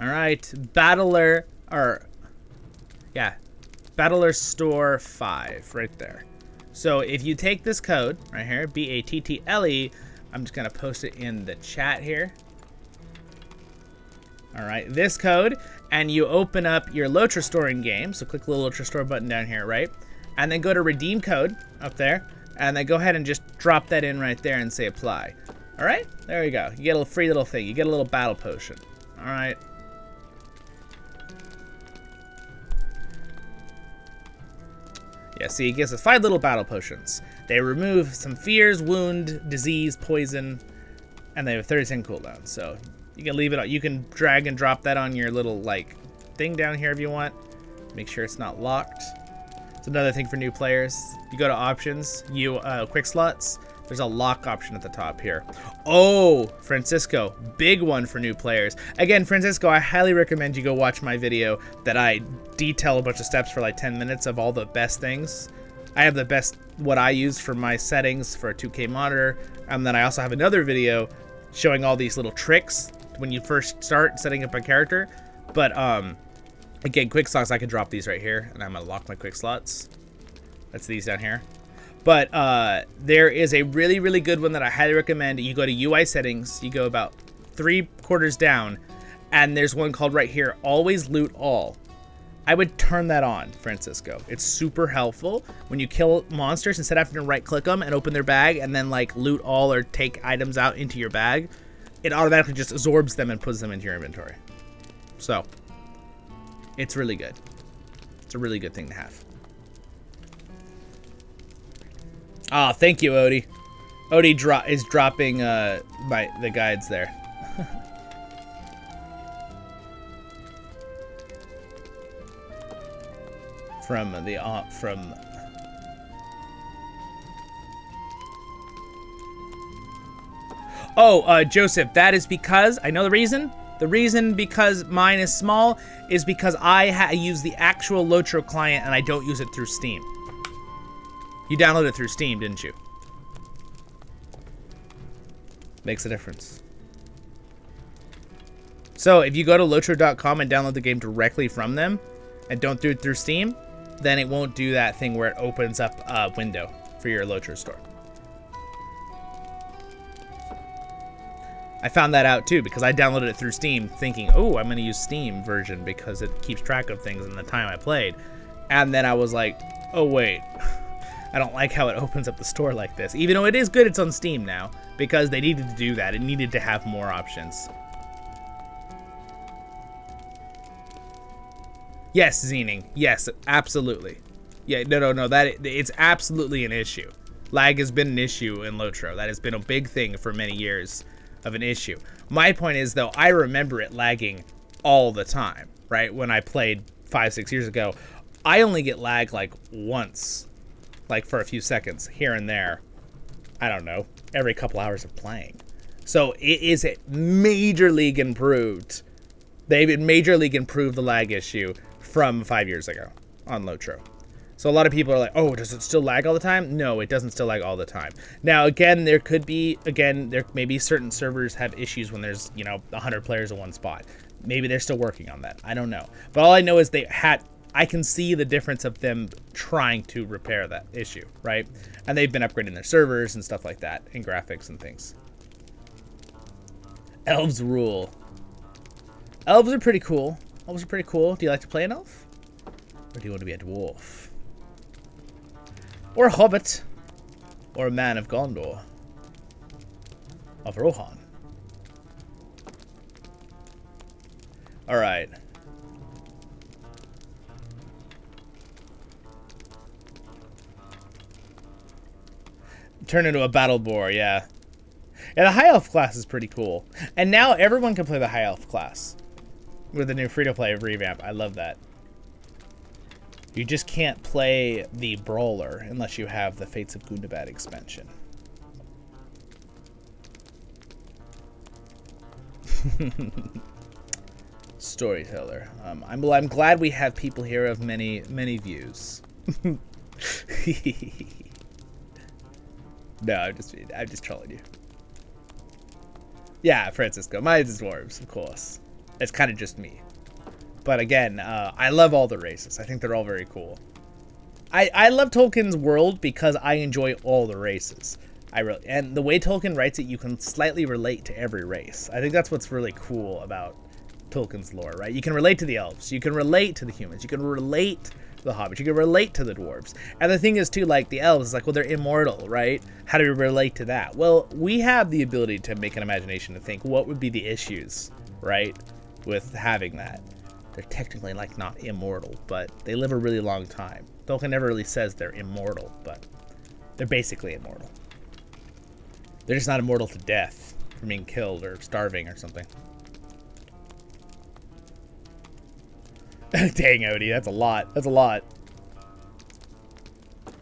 All right, Battler Store 5 right there. So if you take this code right here, BATTLE, I'm just gonna post it in the chat here. All right, this code, and you open up your Lotro store in game. So click the little Lotro store button down here, right? And then go to redeem code up there, and then go ahead and just drop that in right there and say apply. All right, there you go. You get a free little thing. You get a little battle potion. All right. Yeah, see, it gives us 5 little battle potions. They remove some fears, wound, disease, poison, and they have a 30-second cooldown. So you can leave it on. You can drag and drop that on your little like thing down here if you want. Make sure it's not locked. It's another thing for new players. You go to options, quick slots. There's a lock option at the top here. Oh, Francisco, big one for new players. Again, Francisco, I highly recommend you go watch my video that I detail a bunch of steps for like 10 minutes of all the best things. I have the best, what I use for my settings for a 2K monitor. And then I also have another video showing all these little tricks when you first start setting up a character. But again, quick slots, I can drop these right here, and I'm gonna lock my quick slots. That's these down here. But there is a really, really good one that I highly recommend. You go to UI settings, you go about 3/4 down, and there's one called right here, always loot all. I would turn that on, Francisco. It's super helpful. When you kill monsters, instead of having to right click them and open their bag and then like loot all or take items out into your bag, it automatically just absorbs them and puts them into your inventory. So, it's really good. It's a really good thing to have. Ah, thank you, Odie. Odie is dropping the guides there. Joseph, that is because I know the reason. The reason because mine is small is because I use the actual Lotro client and I don't use it through Steam. You downloaded it through Steam, didn't you? Makes a difference. So if you go to Lotro.com and download the game directly from them and don't do it through Steam, then it won't do that thing where it opens up a window for your Lotro store. I found that out too because I downloaded it through Steam thinking, oh, I'm going to use Steam version because it keeps track of things in the time I played. And then I was like, oh, wait, I don't like how it opens up the store like this. Even though it is good, it's on Steam now because they needed to do that. It needed to have more options. Yes, Zening. Yes, absolutely. Yeah, no. It's absolutely an issue. Lag has been an issue in Lotro. That has been a big thing for many years of an issue. My point is, though, I remember it lagging all the time, right? When I played 5-6 years ago, I only get lag like once, like for a few seconds here and there. I don't know, every couple hours of playing. So it is major league improved. They've major league improved the lag issue from 5 years ago on Lotro. So a lot of people are like, oh, does it still lag all the time? No, it doesn't still lag all the time. Now, again, there may be certain servers have issues when there's, 100 players in one spot. Maybe they're still working on that. I don't know. But all I know is I can see the difference of them trying to repair that issue, right? And they've been upgrading their servers and stuff like that, and graphics and things. Elves rule. Elves are pretty cool. Do you like to play an elf? Or do you want to be a dwarf? Or a hobbit? Or a man of Gondor? Of Rohan? Alright. Turn into a battle boar, yeah. Yeah, the high elf class is pretty cool. And now everyone can play the high elf class. With the new free-to-play revamp. I love that. You just can't play the Brawler unless you have the Fates of Gundabad expansion. Storyteller. I'm glad we have people here of many views. No, I'm just trolling you. Yeah, Francisco. Mine's is dwarves, of course. It's kind of just me. But again, I love all the races. I think they're all very cool. I love Tolkien's world because I enjoy all the races. And the way Tolkien writes it, you can slightly relate to every race. I think that's what's really cool about Tolkien's lore, right? You can relate to the elves. You can relate to the humans. You can relate to the hobbits. You can relate to the dwarves. And the thing is, too, like the elves, it's like, well, they're immortal, right? How do we relate to that? Well, we have the ability to make an imagination to think what would be the issues, right, with having that. They're technically, like, not immortal, but they live a really long time. Tolkien never really says they're immortal, but they're basically immortal. They're just not immortal to death from being killed or starving or something. Dang, Odie, that's a lot. That's a lot.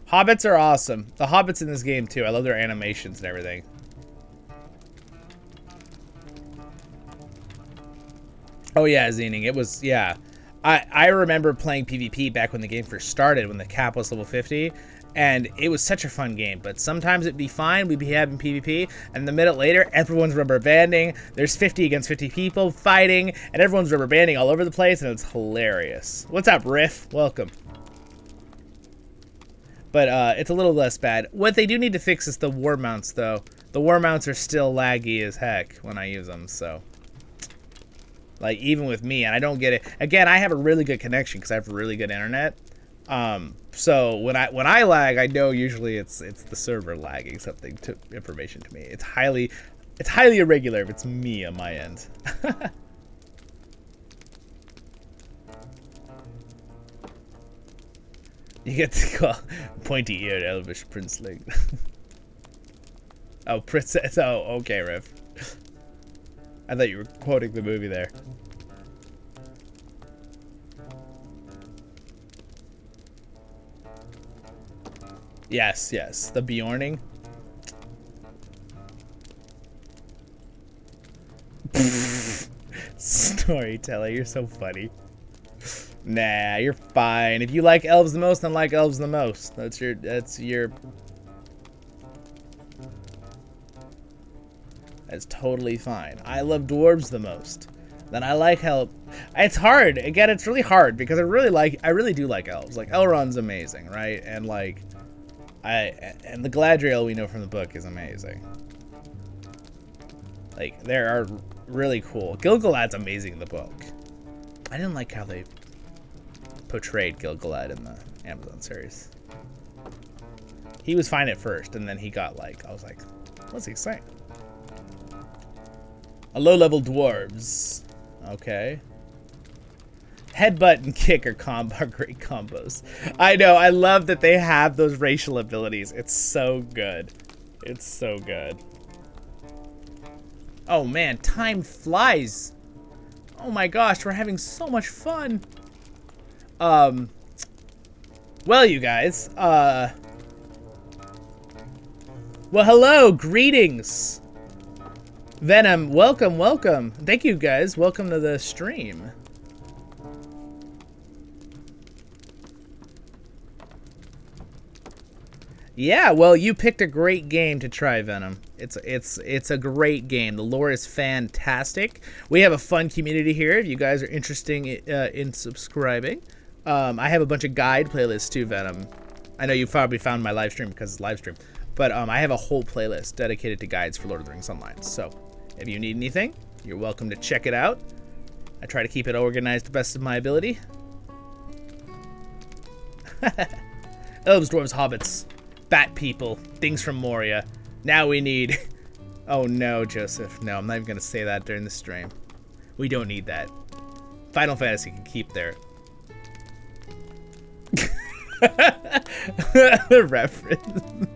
Hobbits are awesome. The hobbits in this game, too. I love their animations and everything. Oh, yeah, Zening. It was, yeah. I remember playing PvP back when the game first started, when the cap was level 50. And it was such a fun game, but sometimes it'd be fine, we'd be having PvP, and a minute later, everyone's rubber banding, there's 50 against 50 people fighting, and everyone's rubber banding all over the place, and it's hilarious. What's up, Riff? Welcome. But it's a little less bad. What they do need to fix is the war mounts, though. The war mounts are still laggy as heck when I use them, so... Like, even with me, and I don't get it. Again, I have a really good connection, because I have really good internet. So when I lag, I know usually it's the server lagging something to information to me. It's highly irregular if it's me on my end. You get to call pointy-eared elvish princeling. Oh, princess. Oh, okay, Riff. I thought you were quoting the movie there. Yes, yes. The Bjorning. Storyteller, you're so funny. Nah, you're fine. If you like elves the most, then like elves the most. That's your That's totally fine. I love dwarves the most. Then I like help. It's hard. Again, it's really hard because I really do like elves. Like Elrond's amazing, right? And like and the Galadriel we know from the book is amazing. Like, they are really cool. Gil-galad's amazing in the book. I didn't like how they portrayed Gil-galad in the Amazon series. He was fine at first, and then he got like, I was like, what's he saying? A low-level dwarves. Okay. Headbutt and kick are great combos. I know, I love that they have those racial abilities. It's so good. It's so good. Oh man, time flies. Oh my gosh, we're having so much fun. Well, you guys, well, hello, greetings. Venom, welcome, welcome. Thank you guys, welcome to the stream. Yeah, well, you picked a great game to try, Venom. It's a great game. The lore is fantastic. We have a fun community here. If you guys are interested in subscribing, I have a bunch of guide playlists too, Venom. I know you probably found my live stream because it's live stream, but I have a whole playlist dedicated to guides for Lord of the Rings Online. So if you need anything, you're welcome to check it out. I try to keep it organized to the best of my ability. Elves, dwarves, hobbits, bat people, things from Moria. Now we need... Oh no, Joseph. No, I'm not even going to say that during the stream. We don't need that. Final Fantasy can keep their... the reference.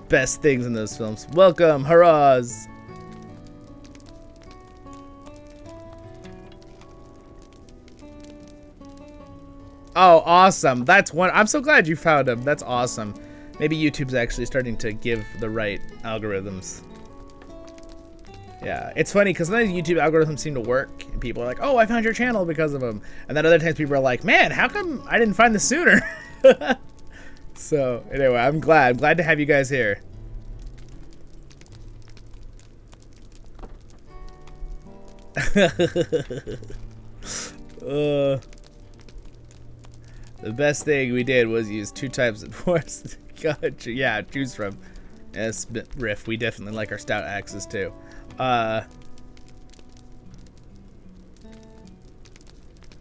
Best things in those films. Welcome, hurrahs. Oh, awesome. That's one. I'm so glad you found him. That's awesome. Maybe YouTube's actually starting to give the right algorithms. Yeah, it's funny because sometimes YouTube algorithms seem to work and people are like, oh, I found your channel because of them. And then other times people are like, man, how come I didn't find this sooner? So anyway, I'm glad to have you guys here. The best thing we did was use 2 types of force. Gotcha. Yeah, choose from. Yes, Riff. We definitely like our stout axes too. I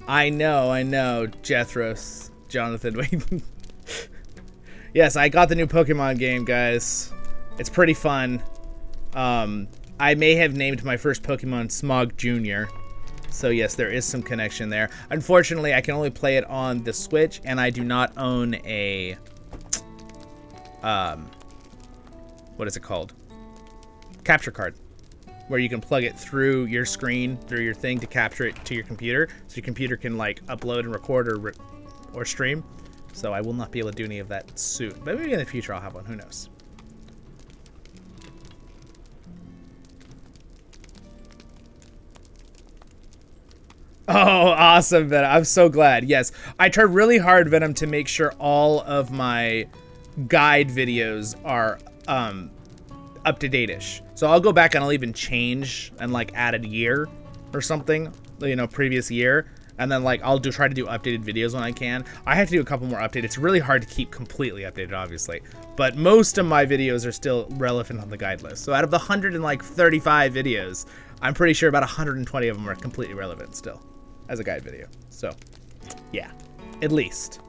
know, Jethros, Jonathan. Yes, I got the new Pokemon game, guys. It's pretty fun. I may have named my first Pokemon Smog Jr. So yes, there is some connection there. Unfortunately, I can only play it on the Switch, and I do not own a, what is it called? Capture card, where you can plug it through your screen, through your thing to capture it to your computer, so your computer can like upload and record or stream. So I will not be able to do any of that soon, but maybe in the future I'll have one. Who knows? Oh, awesome, Venom. I'm so glad. Yes, I tried really hard, Venom, to make sure all of my guide videos are up to date-ish. So I'll go back and I'll even change and like add a year or something, you know, previous year. And then like I'll try to do updated videos when I can. I have to do a couple more updates. It's really hard to keep completely updated, obviously. But most of my videos are still relevant on the guide list. So out of the 135 videos, I'm pretty sure about 120 of them are completely relevant still as a guide video. So yeah, at least.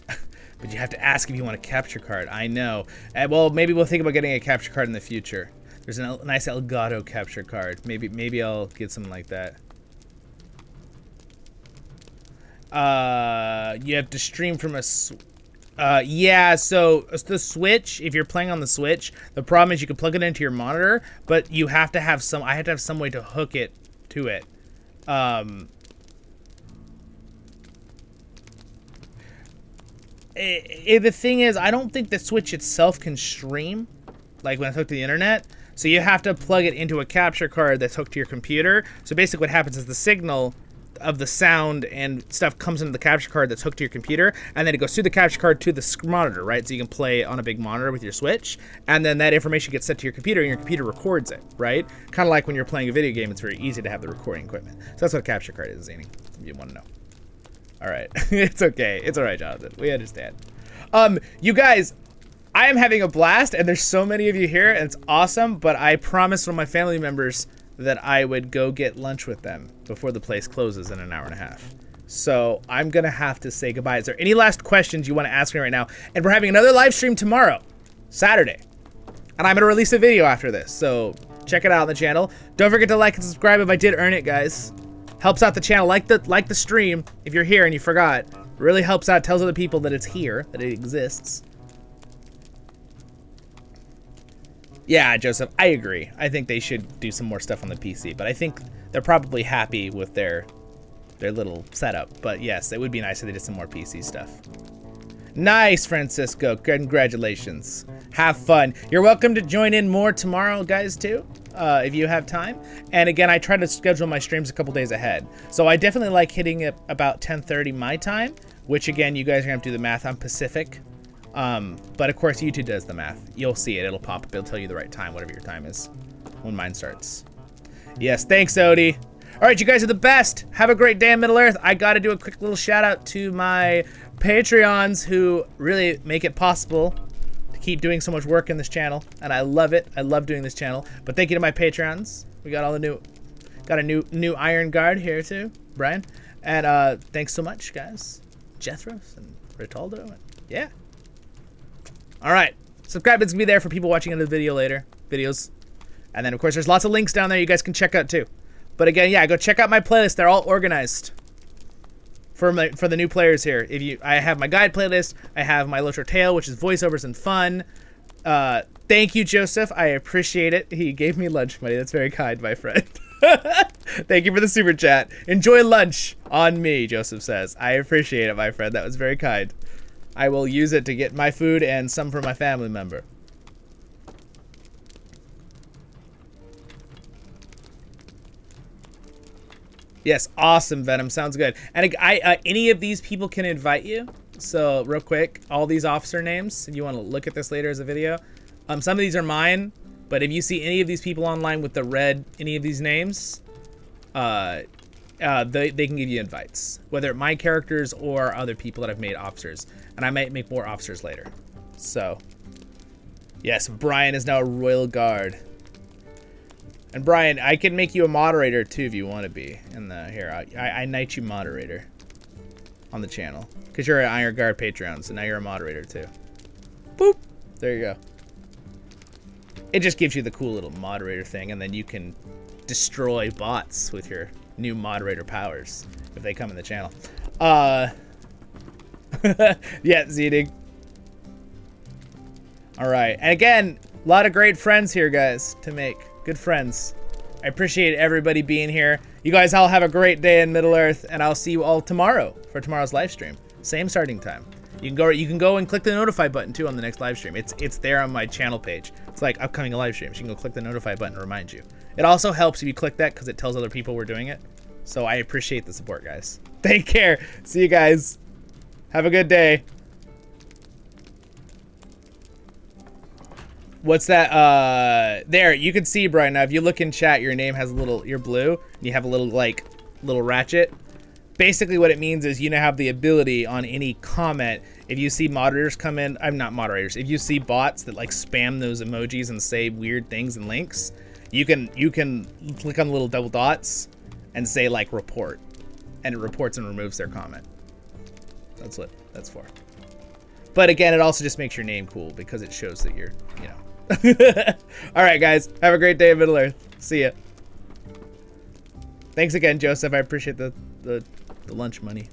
But you have to ask if you want a capture card. I know. Well, maybe we'll think about getting a capture card in the future. There's a nice Elgato capture card. Maybe I'll get something like that. You have to stream from a... yeah, so the Switch, if you're playing on the Switch, the problem is you can plug it into your monitor, but you have to have some... I have to have some way to hook it to it. The thing is, I don't think the Switch itself can stream, like when it's hooked to the internet. So you have to plug it into a capture card that's hooked to your computer. So basically what happens is the signal of the sound and stuff comes into the capture card that's hooked to your computer, and then it goes through the capture card to the monitor, right? So you can play on a big monitor with your Switch, and then that information gets sent to your computer, and your computer records it, right? Kind of like when you're playing a video game, it's very easy to have the recording equipment. So that's what a capture card is, Zany, if you want to know. All right. It's okay. It's all right, Jonathan. We understand. You guys, I am having a blast, and there's so many of you here, and it's awesome, but I promised one of my family members that I would go get lunch with them before the place closes in an hour and a half. So I'm going to have to say goodbye. Is there any last questions you want to ask me right now? And we're having another live stream tomorrow, Saturday. And I'm going to release a video after this, so check it out on the channel. Don't forget to like and subscribe if I did earn it, guys. Helps out the channel. Like the stream if you're here and you forgot. It really helps out. Tells other people that it's here, that it exists. Yeah, Joseph, I agree. I think they should do some more stuff on the PC, but I think they're probably happy with their little setup. But yes, it would be nice if they did some more PC stuff. Nice, Francisco. Congratulations. Have fun. You're welcome to join in more tomorrow, guys, too, if you have time. And again, I try to schedule my streams a couple days ahead. So I definitely like hitting it about 10:30 my time, which again, you guys are going to have to do the math on Pacific. But of course, YouTube does the math. You'll see it. It'll pop up. It'll tell you the right time, whatever your time is, when mine starts. Yes, thanks, Odie. All right, you guys are the best. Have a great day in Middle-earth. I got to do a quick little shout-out to my Patreons who really make it possible to keep doing so much work in this channel, and I love it. I love doing this channel. But thank you to my Patreons. We got all the got a new Iron Guard here too, Brian. And thanks so much, guys. Jethros and Rataldo. And yeah. All right, subscribe. It's gonna be there for people watching the videos. And then of course there's lots of links down there you guys can check out too. But again, yeah, go check out my playlist. They're all organized for the new players here. I have my guide playlist. I have my Lotro Tale, which is voiceovers and fun. Thank you, Joseph. I appreciate it. He gave me lunch money. That's very kind, my friend. Thank you for the super chat. Enjoy lunch on me, Joseph says. I appreciate it, my friend. That was very kind. I will use it to get my food and some for my family member. Yes, awesome, Venom. Sounds good. And any of these people can invite you. So real quick, all these officer names, if you want to look at this later as a video. Some of these are mine, but if you see any of these people online with the red, any of these names, they can give you invites. Whether my characters or other people that I've made officers. And I might make more officers later. So, yes, Brian is now a Royal Guard. And Brian, I can make you a moderator too if you want to be. Here, I knight you moderator on the channel. Because you're an Iron Guard Patreon, so now you're a moderator too. Boop! There you go. It just gives you the cool little moderator thing, and then you can destroy bots with your new moderator powers if they come in the channel. Yeah, Zedig. Alright, and again, a lot of great friends here, guys, to make. Good friends. I appreciate everybody being here. You guys all have a great day in Middle-earth, and I'll see you all tomorrow for tomorrow's live stream. Same starting time. You can go and click the notify button too on the next live stream. It's there on my channel page. It's like upcoming live streams. You can go click the notify button to remind you. It also helps if you click that because it tells other people we're doing it. So I appreciate the support, guys. Take care. See you guys. Have a good day. What's that? There, you can see, Brian, now if you look in chat, your name has a little, you're blue, and you have a little, little ratchet. Basically what it means is you now have the ability on any comment, if you see moderators come in, I'm not moderators, if you see bots that spam those emojis and say weird things and links, you can click on the little double dots and say report, and it reports and removes their comment. That's what that's for. But again, it also just makes your name cool because it shows that you're, All right, guys. Have a great day in Middle-earth. See ya. Thanks again, Joseph. I appreciate the lunch money.